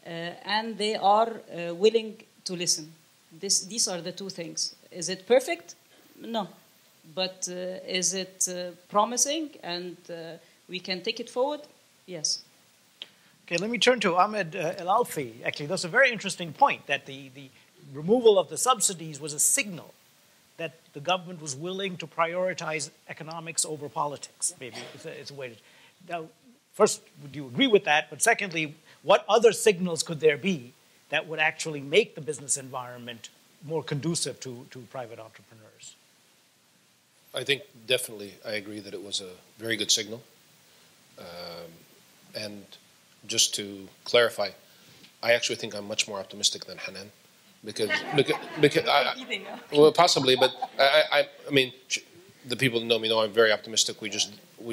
And they are willing to listen. These are the two things. Is it perfect? No. But is it promising and we can take it forward? Yes.
Okay, let me turn to Ahmed Alfi. Actually, that's a very interesting point, that the removal of the subsidies was a signal that the government was willing to prioritize economics over politics. Maybe it's a way to... Now, first, would you agree with that? But secondly, what other signals could there be that would actually make the business environment more conducive to private entrepreneurs?
I think definitely I agree that it was a very good signal. And just to clarify, I actually think I'm much more optimistic than Hanan, because well, possibly, but I mean, the people that know me know I'm very optimistic. We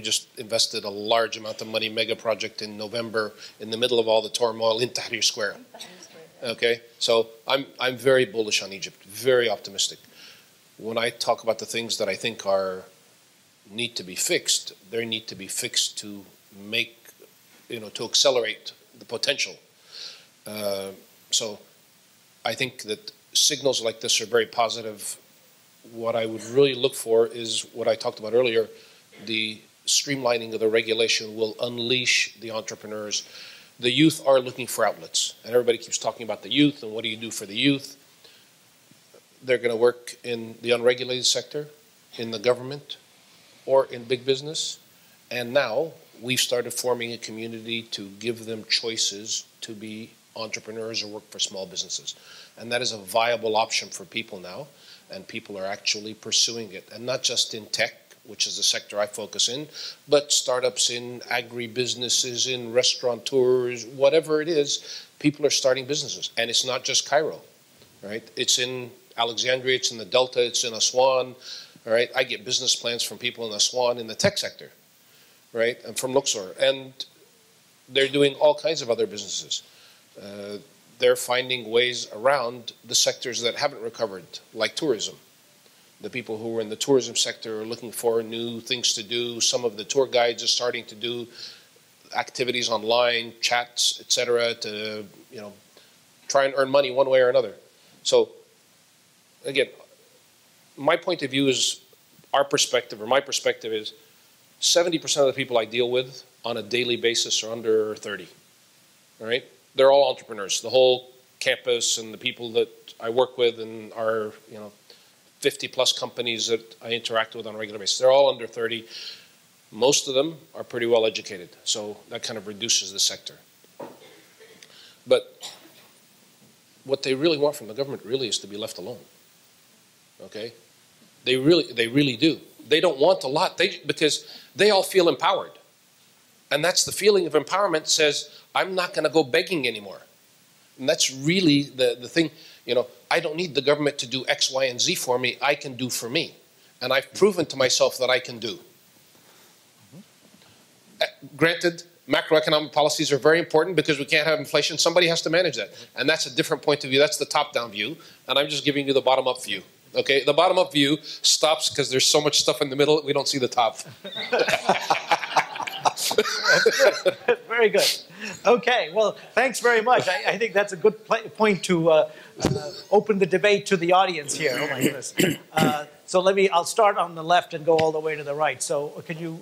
just invested a large amount of money, mega project in November, in the middle of all the turmoil in Tahrir Square. Okay, so I'm very bullish on Egypt, very optimistic. When I talk about the things that I think need to be fixed, they need to be fixed to make, to accelerate the potential. So I think that signals like this are very positive. What I would really look for is what I talked about earlier. The streamlining of the regulation will unleash the entrepreneurs. The youth are looking for outlets, and everybody keeps talking about the youth and what do you do for the youth. They're going to work in the unregulated sector, in the government, or in big business. And now we've started forming a community to give them choices to be entrepreneurs or work for small businesses. And that is a viable option for people now, and people are actually pursuing it. And not just in tech, which is the sector I focus in, but startups in agribusinesses, in restaurateurs, whatever it is, people are starting businesses. And it's not just Cairo, right? It's in Alexandria, it's in the Delta, it's in Aswan, all right? I get business plans from people in Aswan in the tech sector, right? And from Luxor. And they're doing all kinds of other businesses. They're finding ways around the sectors that haven't recovered, like tourism. The people who are in the tourism sector are looking for new things to do. Some of the tour guides are starting to do activities online, chats, etc., to try and earn money one way or another. So, again, my point of view is our perspective, or my perspective is 70% of the people I deal with on a daily basis are under 30. All right, they're all entrepreneurs. The whole campus and the people that I work with and our 50+ companies that I interact with on a regular basis, they're all under 30. Most of them are pretty well educated, so that kind of reduces the sector. But what they really want from the government really is to be left alone. Okay, they really do. They don't want a lot because they all feel empowered, and that's the feeling of empowerment. Says I'm not going to go begging anymore, and that's really the thing. I don't need the government to do X, Y, and Z for me. I can do for me. And I've proven to myself that I can do. Granted, macroeconomic policies are very important because we can't have inflation. Somebody has to manage that. And that's a different point of view. That's the top-down view. And I'm just giving you the bottom-up view. Okay? The bottom-up view stops because there's so much stuff in the middle, we don't see the top.
Very good. Okay, well, thanks very much. I think that's a good point to open the debate to the audience here. Oh my goodness. So I'll start on the left and go all the way to the right. So can you,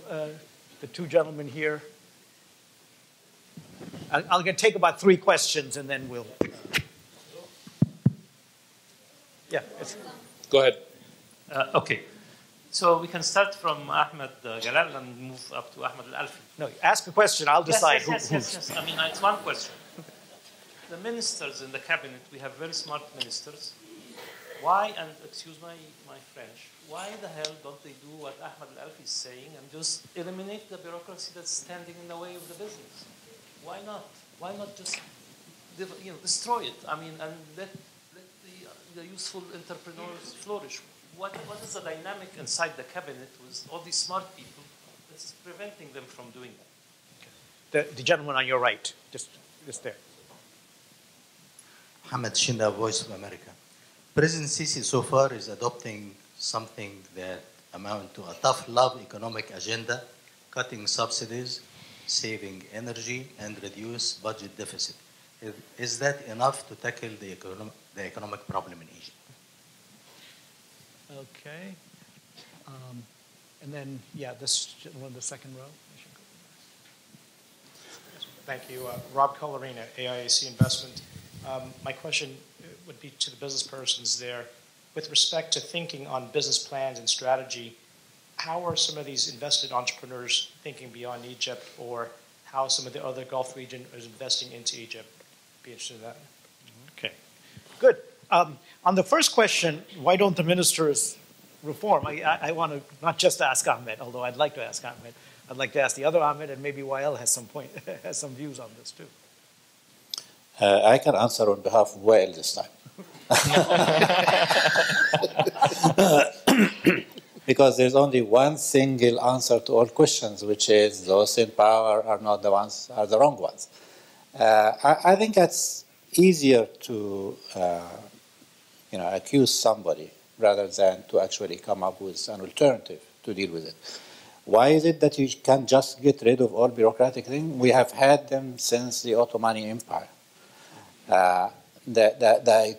the two gentlemen here, I'll take about 3 questions and then we'll. Yeah.
Go ahead.
Okay. So we can start from Ahmed Galal and move up to Ahmed Alfi.
No, ask a question. I'll decide
yes. I mean, it's one question. The ministers in the cabinet, we have very smart ministers. Why, and excuse my French, why the hell don't they do what Ahmed Alfi is saying and just eliminate the bureaucracy that's standing in the way of the business? Why not? Why not just destroy it? I mean, and let the useful entrepreneurs flourish. What is the dynamic inside the cabinet with all these smart people that's preventing them from doing that?
The gentleman on your right, just there.
Mohammed Shinda, Voice of America. President Sisi so far is adopting something that amounts to a tough love economic agenda, cutting subsidies, saving energy, and reduce budget deficit. Is that enough to tackle the economic problem in Egypt?
Okay. And then, this gentleman, the second row.
Thank you. Rob Collarina, AIAC Investment. My question would be to the business persons there. With respect to thinking on business plans and strategy, how are some of these invested entrepreneurs thinking beyond Egypt, or how some of the other Gulf region is investing into Egypt? Be interested in that.
Okay, good. On the first question, why don't the ministers reform? I want to not just ask Ahmed, although I'd like to ask Ahmed. I'd like to ask the other Ahmed, and maybe Wael has some views on this too.
I can answer on behalf of Wael this time. Because there's only one single answer to all questions, which is those in power are not the ones, are the wrong ones. I think that's easier to accuse somebody rather than to actually come up with an alternative to deal with it. Why is it that you can't just get rid of all bureaucratic things? We have had them since the Ottoman Empire. I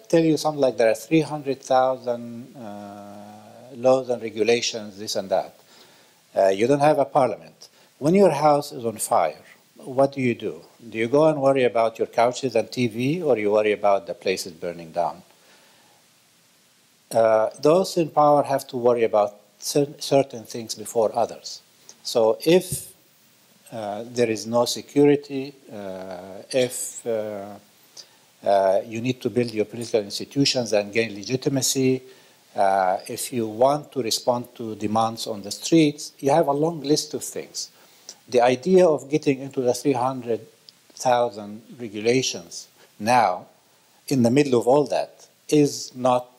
tell you something like there are 300,000 laws and regulations, this and that. You don't have a parliament. When your house is on fire, what do? Do you go and worry about your couches and TV, or you worry about the places burning down? Those in power have to worry about certain things before others. So if there is no security, if you need to build your political institutions and gain legitimacy, if you want to respond to demands on the streets, you have a long list of things. The idea of getting into the 300,000 regulations now, in the middle of all that, is not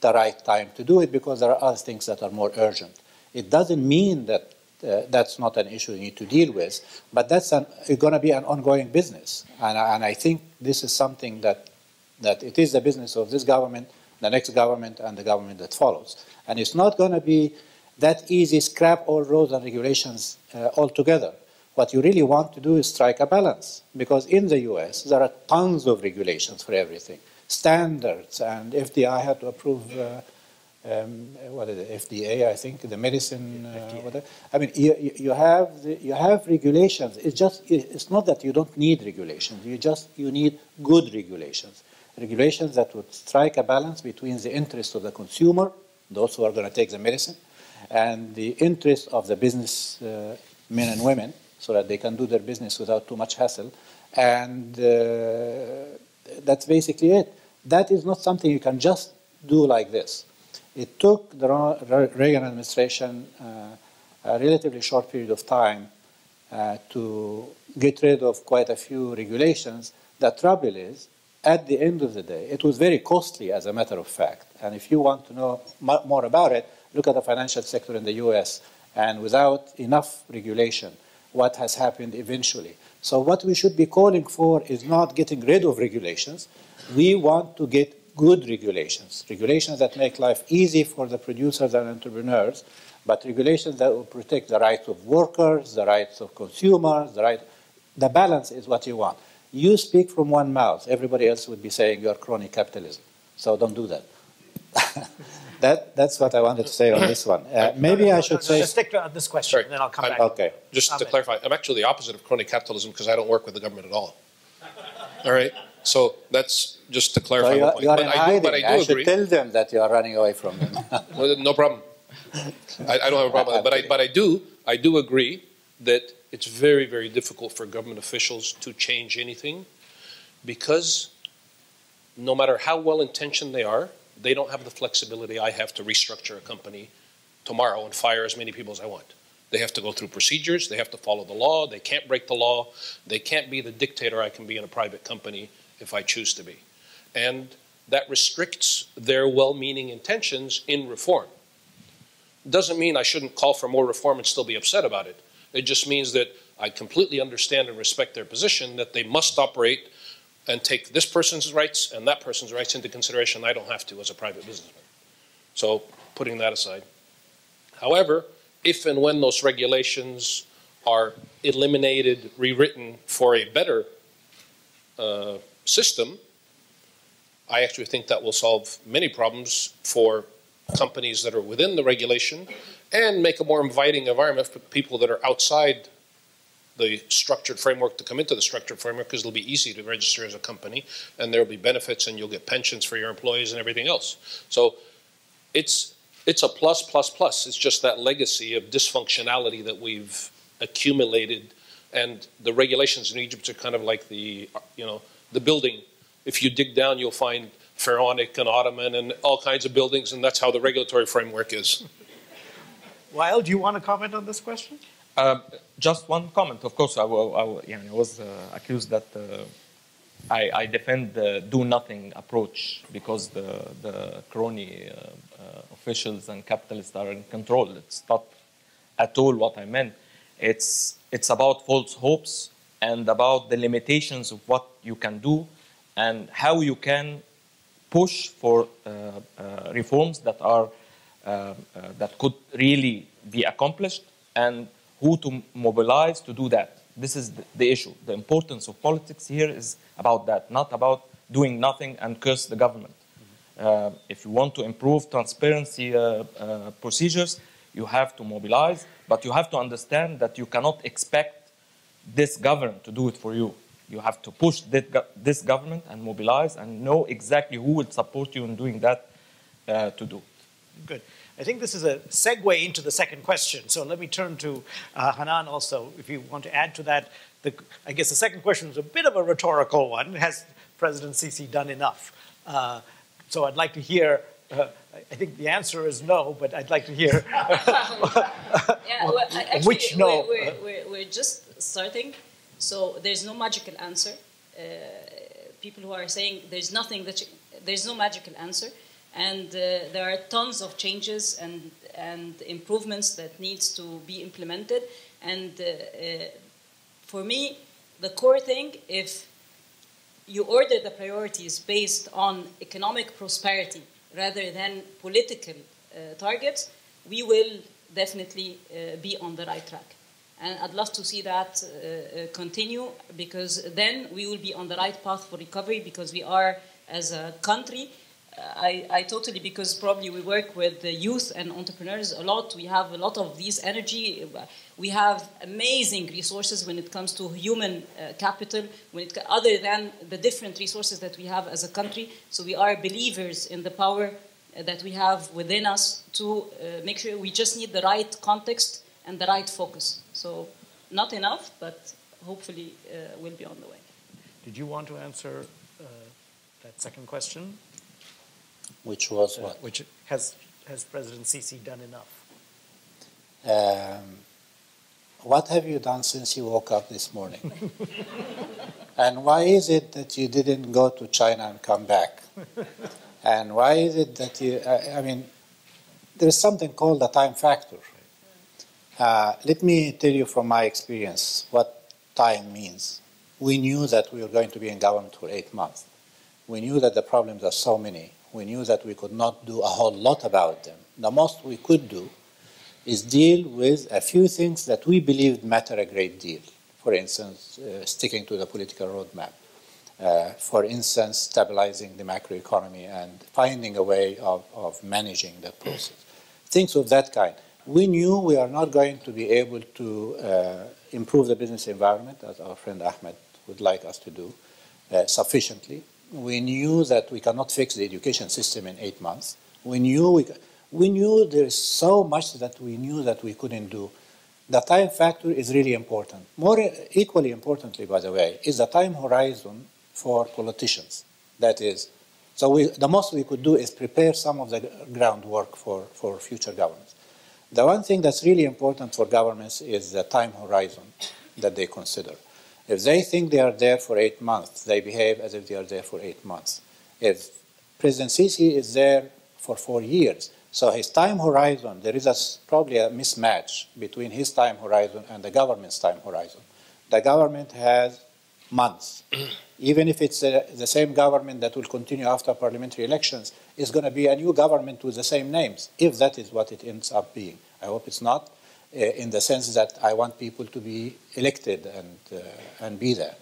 the right time to do it because there are other things that are more urgent. It doesn't mean that that's not an issue you need to deal with, but that's going to be an ongoing business. And I think this is something that it is the business of this government, the next government, and the government that follows. And it's not going to be that easy, scrap all rules and regulations altogether. What you really want to do is strike a balance, because in the US, there are tons of regulations for everything. Standards, and FDA had to approve, what is it, FDA, I think, the medicine, whatever. I mean, you have regulations. It's not that you don't need regulations. You need good regulations. Regulations that would strike a balance between the interests of the consumer, those who are going to take the medicine, and the interests of the business men and women, so that they can do their business without too much hassle. And that's basically it. That is not something you can just do like this. It took the Reagan administration a relatively short period of time to get rid of quite a few regulations. The trouble is, at the end of the day, it was very costly, as a matter of fact. And if you want to know more about it, look at the financial sector in the US. And without enough regulation, what has happened eventually. So what we should be calling for is not getting rid of regulations. We want to get good regulations, regulations that make life easy for the producers and entrepreneurs, but regulations that will protect the rights of workers, the rights of consumers, the balance is what you want. You speak from one mouth. Everybody else would be saying you're crony capitalism. So don't do that. That's what I wanted to say on this one. Maybe I should say...
Just stick to this question, and then I'll come back.
Okay.
Just to clarify, I'm actually the opposite of crony capitalism because I don't work with the government at all. All right? So that's just to clarify.
So you are in hiding. I should
agree.
Tell them that you are running away from them.
Well, no problem. I don't have a problem with that. But I do agree that it's very, very difficult for government officials to change anything because no matter how well-intentioned they are, they don't have the flexibility I have to restructure a company tomorrow and fire as many people as I want. They have to go through procedures. They have to follow the law. They can't break the law. They can't be the dictator I can be in a private company if I choose to be. And that restricts their well-meaning intentions in reform. Doesn't mean I shouldn't call for more reform and still be upset about it. It just means that I completely understand and respect their position that they must operate and take this person's rights and that person's rights into consideration. I don't have to as a private businessman. So putting that aside. However, if and when those regulations are eliminated, rewritten for a better system, I actually think that will solve many problems for companies that are within the regulation and make a more inviting environment for people that are outside the structured framework to come into the structured framework because it'll be easy to register as a company and there'll be benefits and you'll get pensions for your employees and everything else. So it's a plus, plus, plus. It's just that legacy of dysfunctionality that we've accumulated, and the regulations in Egypt are kind of like the building. If you dig down, you'll find Pharaonic and Ottoman and all kinds of buildings, and that's how the regulatory framework is.
Wael, do you want to comment on this question?
Just one comment. Of course, I was accused that I defend the do-nothing approach because the crony officials and capitalists are in control. It's not at all what I meant. It's about false hopes and about the limitations of what you can do and how you can push for reforms that are that could really be accomplished and who to mobilize to do that. This is the issue. The importance of politics here is about that, not about doing nothing and curse the government. If you want to improve transparency procedures, you have to mobilize, but you have to understand that you cannot expect this government to do it for you. You have to push this government and mobilize and know exactly who will support you in doing that to do it.
Good. I think this is a segue into the second question. So let me turn to Hanan also, if you want to add to that. I guess the second question is a bit of a rhetorical one. Has President Sisi done enough? So I'd like to hear I think the answer is no, but I'd like to hear
actually,
which no.
We're just starting, so there's no magical answer. People who are saying there's no magical answer, and there are tons of changes and improvements that needs to be implemented. And for me, the core thing, if you order the priorities based on economic prosperity rather than political targets, we will definitely be on the right track. And I'd love to see that continue, because then we will be on the right path for recovery, because we are, as a country, I totally, because probably we work with the youth and entrepreneurs a lot. We have a lot of these energy. We have amazing resources when it comes to human capital, other than the different resources that we have as a country. So we are believers in the power that we have within us to make sure we just need the right context and the right focus. So not enough, but hopefully we'll be on the way.
Did you want to answer that second question?
Which was what?
Which has President Sisi done enough?
What have you done since you woke up this morning? And why is it that you didn't go to China and come back? And why is it that you, I mean, there's something called the time factor. Let me tell you from my experience what time means. We knew that we were going to be in government for 8 months. We knew that the problems are so many. We knew that we could not do a whole lot about them. The most we could do is deal with a few things that we believed matter a great deal. For instance, sticking to the political roadmap. For instance, stabilizing the macroeconomy and finding a way of managing that process. Things of that kind. We knew we are not going to be able to improve the business environment, as our friend Ahmed would like us to do, sufficiently. We knew that we cannot fix the education system in 8 months. We knew there is so much that we knew that we couldn't do. The time factor is really important. Equally importantly, by the way, is the time horizon for politicians. That is, so the most we could do is prepare some of the groundwork for future governments. The one thing that's really important for governments is the time horizon that they consider. If they think they are there for 8 months, they behave as if they are there for 8 months. If President Sisi is there for 4 years, so his time horizon, there is probably a mismatch between his time horizon and the government's time horizon. The government has months. Even if it's the same government that will continue after parliamentary elections, it's going to be a new government with the same names, if that is what it ends up being. I hope it's not, in the sense that I want people to be elected and be there.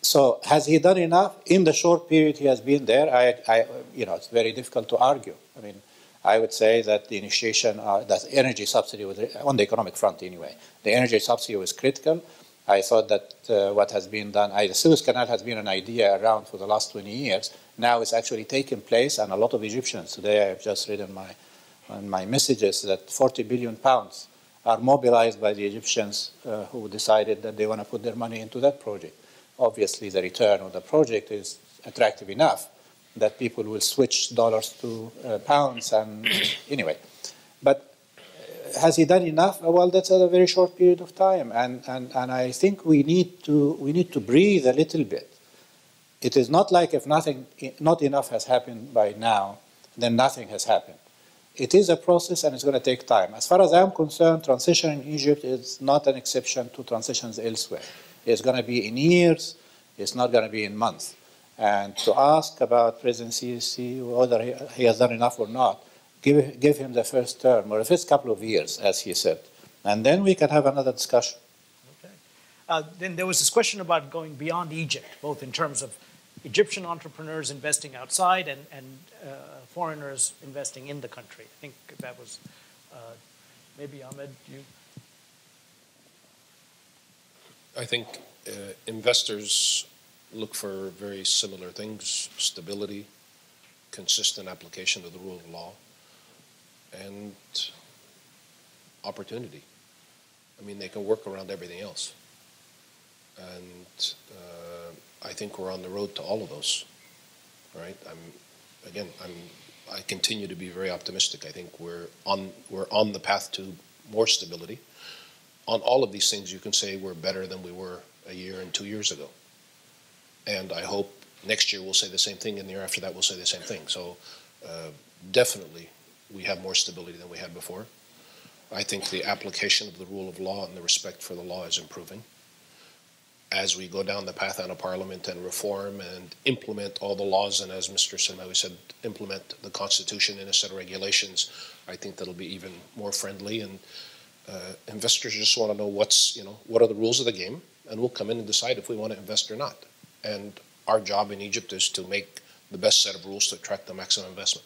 So has he done enough? In the short period he has been there, it's very difficult to argue. I mean, I would say that the initiation, that energy subsidy was, on the economic front anyway, the energy subsidy was critical. I thought that what has been done, the Suez Canal has been an idea around for the last 20 years. Now it's actually taken place, and a lot of Egyptians, today I've just read on my messages that 40 billion pounds are mobilized by the Egyptians who decided that they want to put their money into that project. Obviously, the return of the project is attractive enough that people will switch dollars to pounds, and anyway. But has he done enough? Well, that's a very short period of time, and I think we need to breathe a little bit. It is not like if not enough has happened by now, then nothing has happened. It is a process, and it's going to take time. As far as I'm concerned, transition in Egypt is not an exception to transitions elsewhere. It's going to be in years. It's not going to be in months. And to ask about President Sisi, whether he has done enough or not, give him the first term or the first couple of years, as he said, and then we can have another discussion.
Okay. Then there was this question about going beyond Egypt, both in terms of Egyptian entrepreneurs investing outside and foreigners investing in the country. I think that was maybe Ahmed, you.
I think investors look for very similar things: stability, consistent application of the rule of law, and opportunity. I mean, they can work around everything else. And I think we're on the road to all of those, right? again, I continue to be very optimistic. I think we're on the path to more stability. On all of these things, you can say we're better than we were a year and 2 years ago. And I hope next year we'll say the same thing, and the year after that we'll say the same thing. So definitely we have more stability than we had before. I think the application of the rule of law and the respect for the law is improving. As we go down the path out of Parliament and reform and implement all the laws, and as Mr. Samawi said, implement the Constitution in a set of regulations, I think that'll be even more friendly. And investors just want to know what are the rules of the game, and we'll come in and decide if we want to invest or not. And our job in Egypt is to make the best set of rules to attract the maximum investment.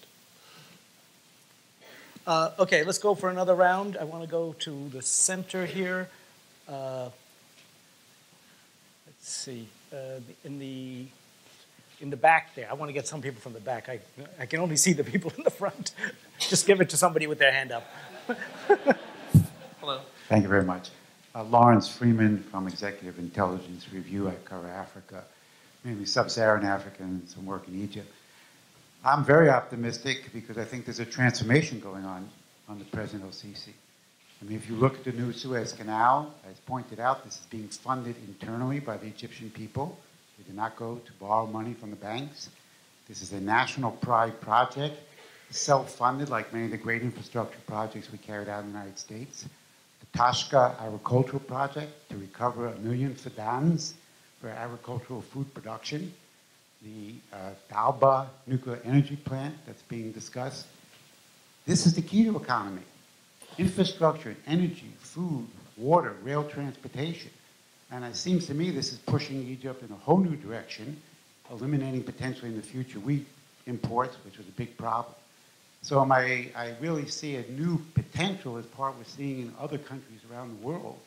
Okay, let's go for another round. I want to go to the center here. Let's see, in the back there. I want to get some people from the back. I can only see the people in the front. Just give it to somebody with their hand up.
Hello.
Thank you very much. Lawrence Freeman from Executive Intelligence Review. I cover Africa, mainly sub-Saharan Africa and some work in Egypt. I'm very optimistic because I think there's a transformation going on under President el-Sisi. I mean, if you look at the new Suez Canal, as pointed out, this is being funded internally by the Egyptian people. We did not go to borrow money from the banks. This is a national pride project, self-funded like many of the great infrastructure projects we carried out in the United States. The Tashka agricultural project to recover 1 million fadans for agricultural food production. The Dalba nuclear energy plant that's being discussed. This is the key to economy. Infrastructure, energy, food, water, rail transportation. And it seems to me this is pushing Egypt in a whole new direction, eliminating potentially in the future wheat imports, which was a big problem. So I really see a new potential as part we're seeing in other countries around the world,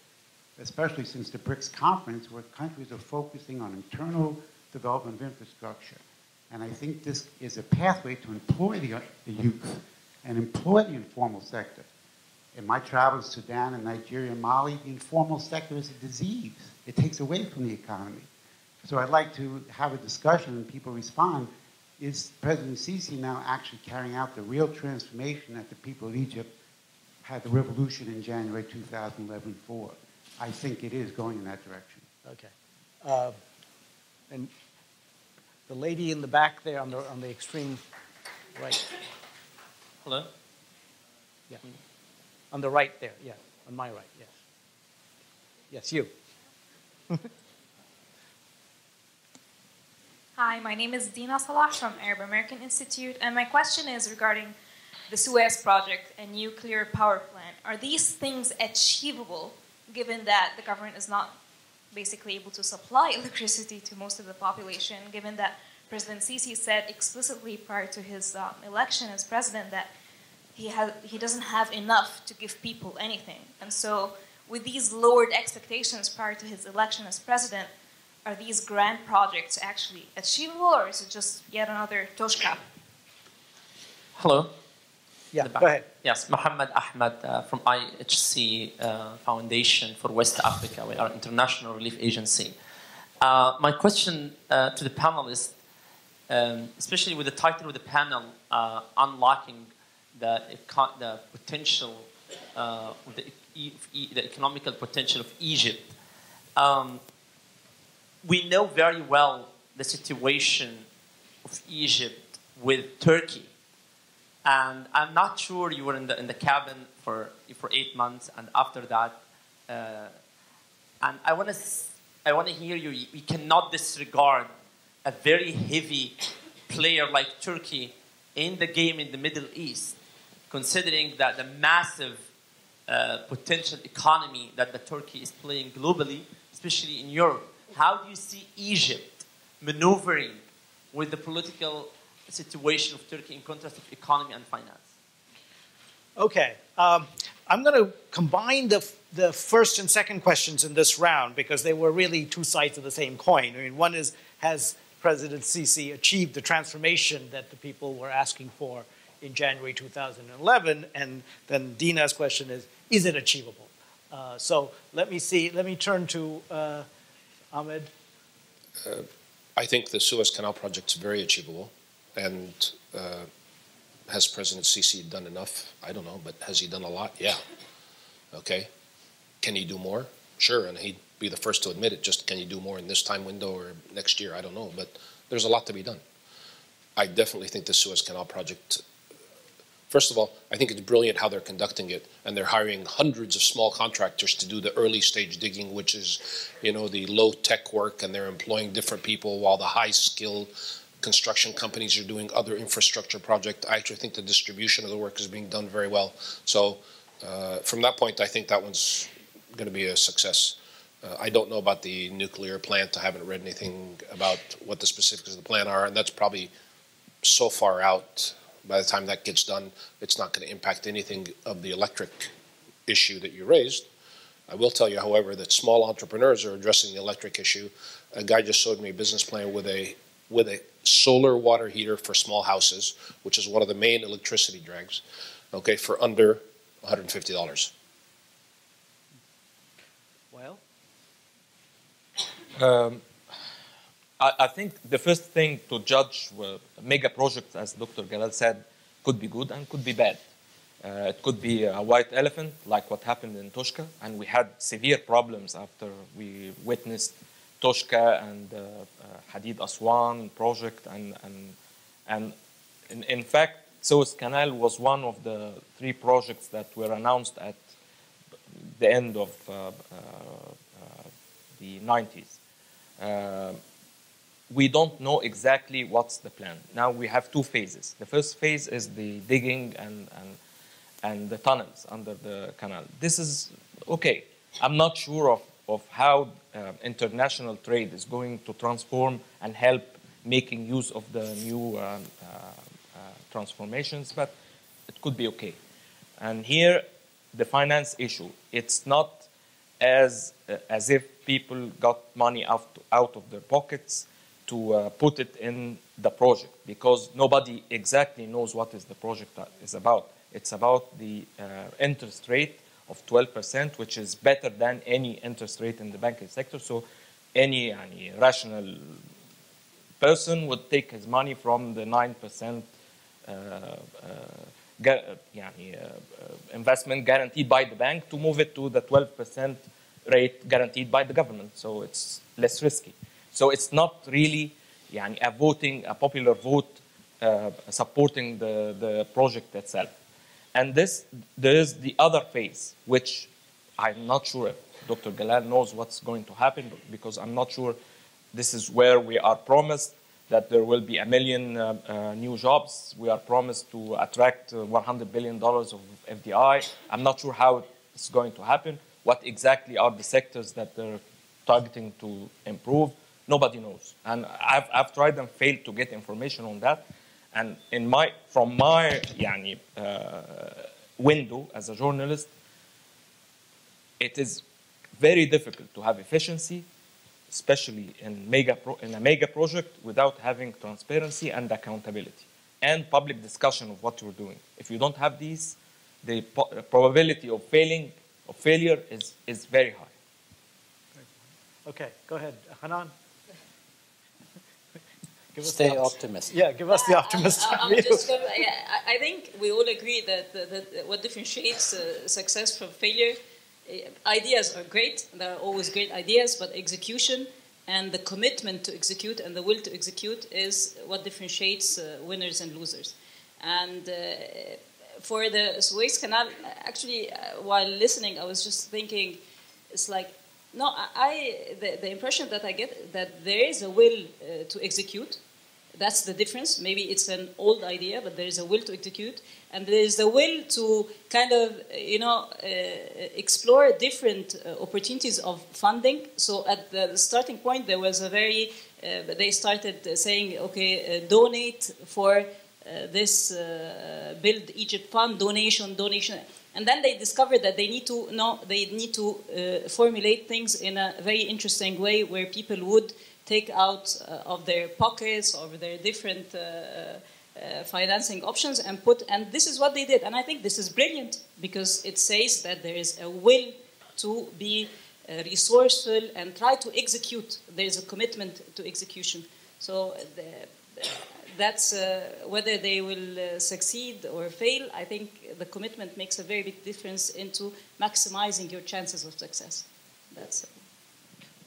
especially since the BRICS conference, where countries are focusing on internal development of infrastructure. And I think this is a pathway to employ the youth and employ the informal sector. In my travels to Sudan and Nigeria and Mali, the informal sector is a disease. It takes away from the economy. So I'd like to have a discussion and people respond. Is President Sisi now actually carrying out the real transformation that the people of Egypt had the revolution in January 2011 for? I think it is going in that direction.
Okay. And the lady in the back there on the extreme right.
Hello?
Yeah. On the right there, yeah. On my right, yes. Yes, you.
Hi, my name is Dina Salah from Arab American Institute, and my question is regarding the Suez project and nuclear power plant. Are these things achievable, given that the government is not basically able to supply electricity to most of the population, given that President Sisi said explicitly prior to his election as president that he doesn't have enough to give people anything. And so with these lowered expectations prior to his election as president, are these grand projects actually achievable, or is it just yet another Toshka?
Hello.
Yeah, go ahead.
Yes, Mohammed Ahmed from IHC Foundation for West Africa. We are an international relief agency. My question to the panelists, especially with the title of the panel, Unlocking the potential, the economical potential of Egypt. We know very well the situation of Egypt with Turkey. And I'm not sure you were in the cabin for 8 months, and after that, and I want to hear you. We cannot disregard a very heavy player like Turkey in the game in the Middle East, considering that the massive potential economy that the Turkey is playing globally, especially in Europe. How do you see Egypt maneuvering with the political situation of Turkey in contrast of economy and finance?
Okay. I'm going to combine the first and second questions in this round because they were really two sides of the same coin. I mean, one is, has President Sisi achieved the transformation that the people were asking for in January 2011? And then Dina's question is it achievable? So let me turn to Ahmed.
I think the Suez Canal project is very achievable. And has President Sisi done enough? I don't know, but has he done a lot? Yeah. Okay. Can he do more? Sure, and he'd be the first to admit it. Just can you do more in this time window or next year? I don't know, but there's a lot to be done. I definitely think the Suez Canal project, first of all, I think it's brilliant how they're conducting it, and they're hiring hundreds of small contractors to do the early stage digging, which is, you know, the low tech work, and they're employing different people while the high skilled construction companies are doing other infrastructure projects. I actually think the distribution of the work is being done very well. So from that point, I think that one's going to be a success. I don't know about the nuclear plant. I haven't read anything about what the specifics of the plan are, and that's probably so far out. By the time that gets done, it's not going to impact anything of the electric issue that you raised. I will tell you, however, that small entrepreneurs are addressing the electric issue. A guy just showed me a business plan with a solar water heater for small houses, which is one of the main electricity drags, okay, for under $150.
Wael?
I think the first thing to judge mega projects, as Dr. Galal said, could be good and could be bad. It could be a white elephant, like what happened in Toshka, and we had severe problems after we witnessed Toshka and Hadid Aswan project, and in fact, Suez Canal was one of the 3 projects that were announced at the end of the 90s. We don't know exactly what's the plan. Now we have 2 phases. The first phase is the digging and the tunnels under the canal. This is okay. I'm not sure of how international trade is going to transform and help making use of the new transformations, but it could be okay. And here, the finance issue, it's not as if people got money out of their pockets to put it in the project, because nobody exactly knows what is the project is about. It's about the interest rate of 12%, which is better than any interest rate in the banking sector. So any rational person would take his money from the 9% investment guaranteed by the bank to move it to the 12% rate guaranteed by the government. So it's less risky. So it's not really a popular vote supporting the project itself. And there is the other phase, which I'm not sure if Dr. Galal knows what's going to happen, because I'm not sure this is where we are promised that there will be 1 million new jobs. We are promised to attract $100 billion of FDI. I'm not sure how it's going to happen. What exactly are the sectors that they're targeting to improve? Nobody knows. And I've tried and failed to get information on that. And from my window as a journalist, it is very difficult to have efficiency, especially in a mega project, without having transparency and accountability and public discussion of what you're doing. If you don't have these, the probability of failure is very high.
Okay, go ahead, Hanan.
Stay optimistic.
Yeah, give us the optimistic view.
I think we all agree that what differentiates success from failure, ideas are great. There are always great ideas, but execution and the commitment to execute and the will to execute is what differentiates winners and losers. And for the Suez Canal, actually, while listening, I was just thinking, it's like, no, the impression that I get that there is a will to execute. That's the difference. Maybe it's an old idea, but there is a will to execute, and there is a will to kind of, explore different opportunities of funding. So at the starting point, there was they started saying, okay, donate for this Build Egypt Fund, donation. And then they discovered that they need to formulate things in a very interesting way where people would take out of their pockets or their different financing options and this is what they did. And I think this is brilliant because it says that there is a will to be resourceful and try to execute. There is a commitment to execution. So that's whether they will succeed or fail. I think the commitment makes a very big difference into maximizing your chances of success. That's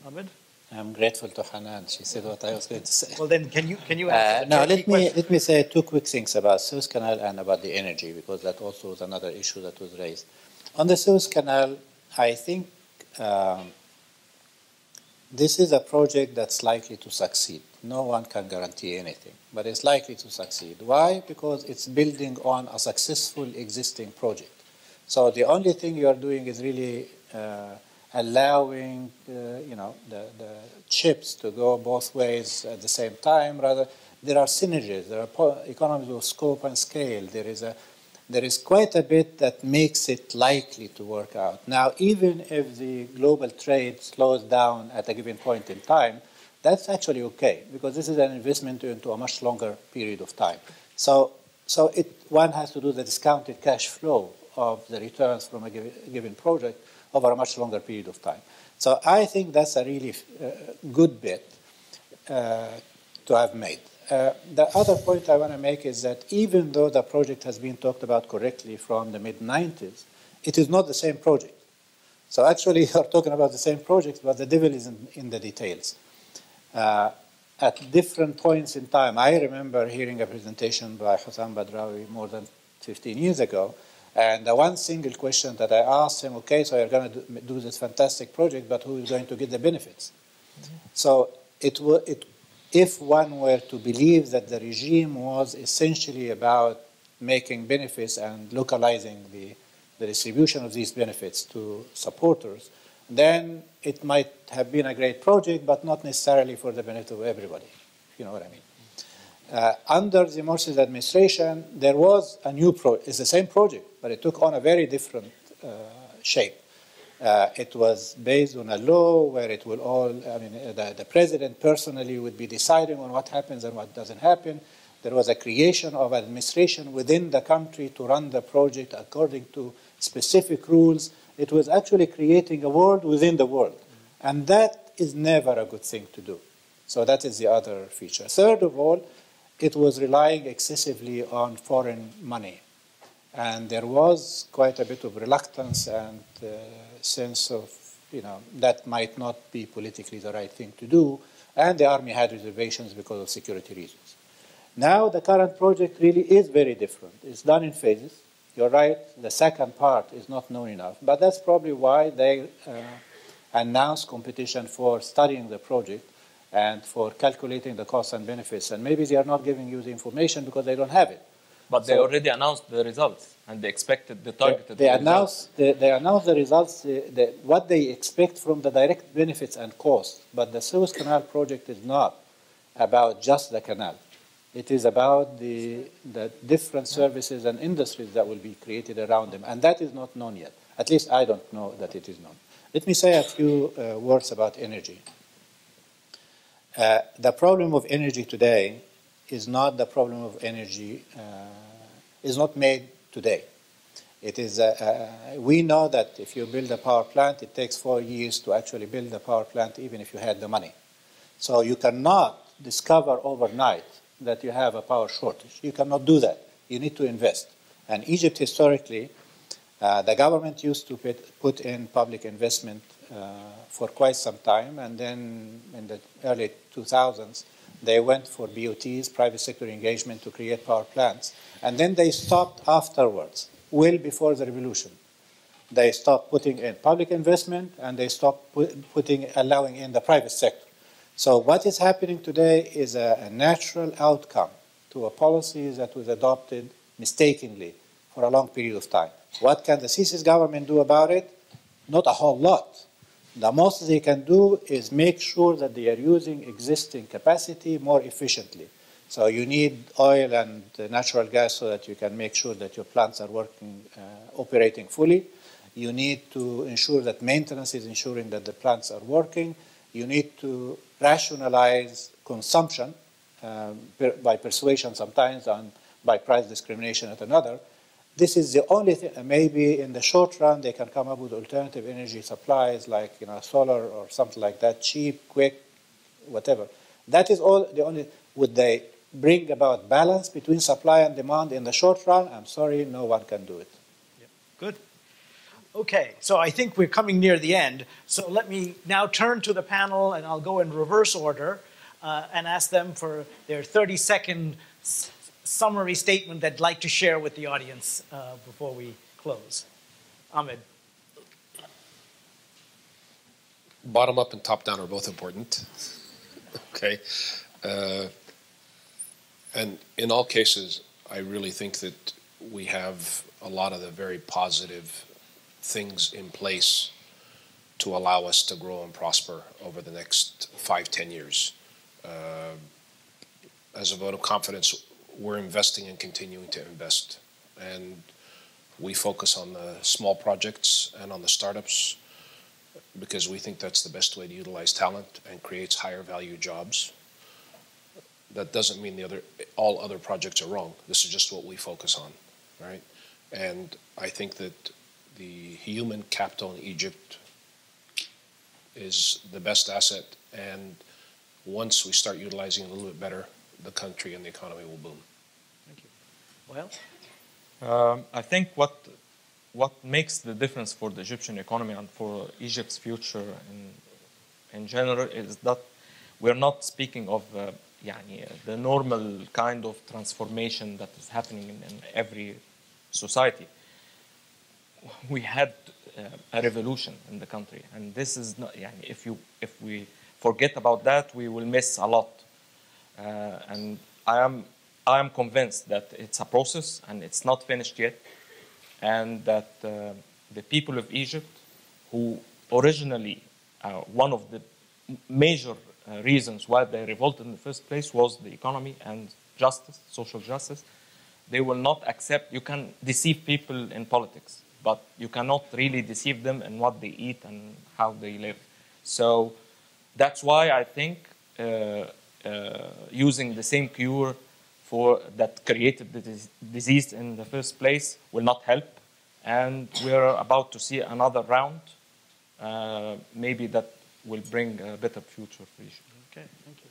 Ahmed?
I'm grateful to Hanan. She said what I was going to say.
Well, then, can you answer
no, let me say two quick things about Suez Canal and about the energy, because that also was another issue that was raised. On the Suez Canal, I think this is a project that's likely to succeed. No one can guarantee anything, but it's likely to succeed. Why? Because it's building on a successful existing project. So the only thing you are doing is really allowing the chips to go both ways at the same time. Rather, there are synergies, there are economies of scope and scale. There is quite a bit that makes it likely to work out. Now, even if the global trade slows down at a given point in time, that's actually okay, because this is an investment into a much longer period of time. So one has to do the discounted cash flow of the returns from a given project over a much longer period of time. So I think that's a really good bit to have made. The other point I want to make is that even though the project has been talked about correctly from the mid-90s, it is not the same project. So actually you're talking about the same project, but the devil is in the details. At different points in time, I remember hearing a presentation by Hassan Badrawi more than 15 years ago, and the one single question that I asked him, okay, so you're going to do this fantastic project, but who is going to get the benefits? Mm-hmm. So if one were to believe that the regime was essentially about making benefits and localizing the distribution of these benefits to supporters, then it might have been a great project, but not necessarily for the benefit of everybody, if you know what I mean. Under the Morsi's administration, there was a new project. It's the same project, but it took on a very different shape. It was based on a law where it will all, the president personally would be deciding on what happens and what doesn't happen. There was a creation of administration within the country to run the project according to specific rules. It was actually creating a world within the world. And that is never a good thing to do. So that is the other feature. Third of all, it was relying excessively on foreign money. And there was quite a bit of reluctance and sense of, that might not be politically the right thing to do. And the army had reservations because of security reasons. Now the current project really is very different. It's done in phases. You're right, the second part is not known enough. But that's probably why they announced competition for studying the project and for calculating the costs and benefits. And maybe they are not giving you the information because they don't have it.
But they already announced the results, and they expected the targeted
results. They announced the results, what they expect from the direct benefits and costs. But the Suez Canal project is not about just the canal. It is about the different services and industries that will be created around them. And that is not known yet. At least I don't know that it is known. Let me say a few words about energy. The problem of energy today is not the problem of energy, is not made today. It is, we know that if you build a power plant, it takes 4 years to actually build a power plant, even if you had the money. So you cannot discover overnight that you have a power shortage. You cannot do that. You need to invest. And Egypt historically, the government used to put in public investment for quite some time, and then in the early 2000s, they went for BOTs, private sector engagement, to create power plants. And then they stopped afterwards, well before the revolution. They stopped putting in public investment, and they stopped allowing in the private sector. So what is happening today is a natural outcome to a policy that was adopted mistakenly for a long period of time. What can the Sisi's government do about it? Not a whole lot. The most they can do is make sure that they are using existing capacity more efficiently. So you need oil and natural gas so that you can make sure that your plants are working, operating fully. You need to ensure that maintenance is ensuring that the plants are working. You need to rationalize consumption by persuasion sometimes and by price discrimination at another. This is the only thing. Maybe in the short run they can come up with alternative energy supplies like solar or something like that, cheap, quick, whatever. That is all. The only would they bring about balance between supply and demand in the short run, I'm sorry, no one can do it.
Yep. Good. Okay, so I think we're coming near the end. So let me now turn to the panel, and I'll go in reverse order and ask them for their 30-second summary statement they'd like to share with the audience before we close. Ahmed.
Bottom up and top down are both important. Okay. And in all cases, I really think that we have a lot of the very positive things in place to allow us to grow and prosper over the next 5-10 years. As a vote of confidence, we're investing and continuing to invest. And we focus on the small projects and on the startups because we think that's the best way to utilize talent and creates higher value jobs. That doesn't mean all other projects are wrong. This is just what we focus on, right? And I think that the human capital in Egypt is the best asset, and once we start utilizing it a little bit better, the country and the economy will boom.
Thank you. Well,
I think what makes the difference for the Egyptian economy and for Egypt's future in general is that we're not speaking of the normal kind of transformation that is happening in every society. We had a revolution in the country, and this is not. If we forget about that, we will miss a lot. And I am convinced that it's a process and it's not finished yet, and that the people of Egypt, who originally one of the major reasons why they revolted in the first place was the economy and justice, social justice. They will not accept. You can deceive people in politics, but you cannot really deceive them in what they eat and how they live. So that's why I think using the same cure that created the disease in the first place will not help. And we're about to see another round. Maybe that will bring a better future for Egypt.
Okay, thank you.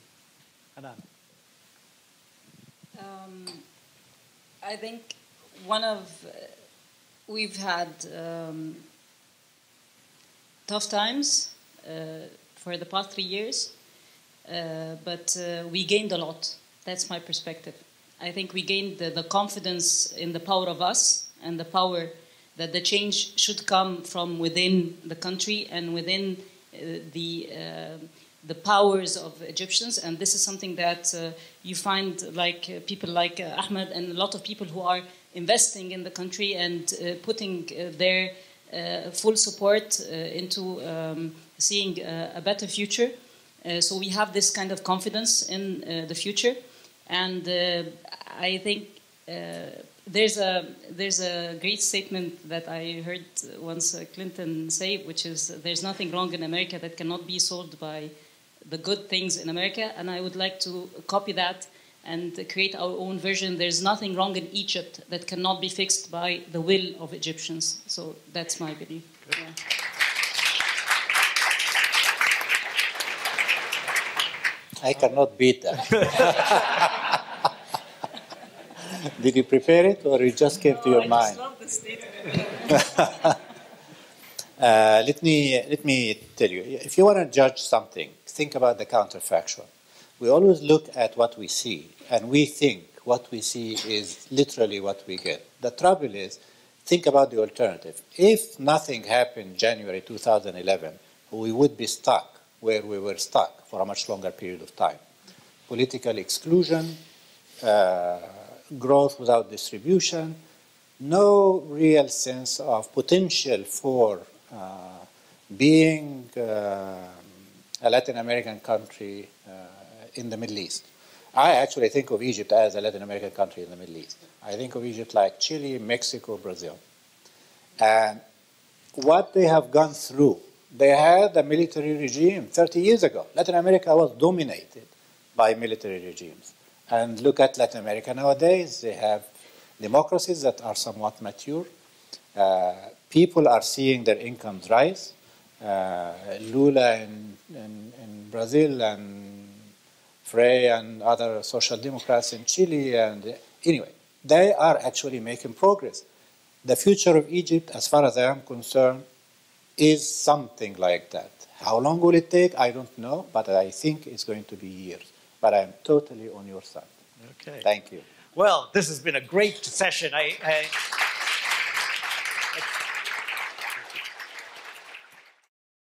Hanan.
I think we've had tough times for the past 3 years, but we gained a lot. That's my perspective. I think we gained the confidence in the power of us and the power that the change should come from within the country and within the powers of Egyptians. And this is something that you find like people like Ahmed and a lot of people who are investing in the country and putting their full support into seeing a better future. So we have this kind of confidence in the future. And I think there's a great statement that I heard once Clinton say, which is there's nothing wrong in America that cannot be solved by the good things in America. And I would like to copy that and create our own version. There's nothing wrong in Egypt that cannot be fixed by the will of Egyptians. So that's my belief. Yeah.
I cannot beat that. Did you prepare it, or it just came to your mind?
I just love the statement.
Let me tell you. If you want to judge something, think about the counterfactual. We always look at what we see, and we think what we see is literally what we get. The trouble is, think about the alternative. If nothing happened January 2011, we would be stuck where we were stuck for a much longer period of time. Political exclusion, growth without distribution, no real sense of potential for being a Latin American country in the Middle East. I actually think of Egypt as a Latin American country in the Middle East. I think of Egypt like Chile, Mexico, Brazil. And what they have gone through, they had a military regime 30 years ago. Latin America was dominated by military regimes. And look at Latin America nowadays. They have democracies that are somewhat mature. People are seeing their incomes rise. Lula in Brazil and Frey and other social democrats in Chile. And anyway, they are actually making progress. The future of Egypt, as far as I am concerned, is something like that. How long will it take? I don't know, but I think it's going to be years. But I'm totally on your side.
Okay.
Thank you.
Well, this has been a great session.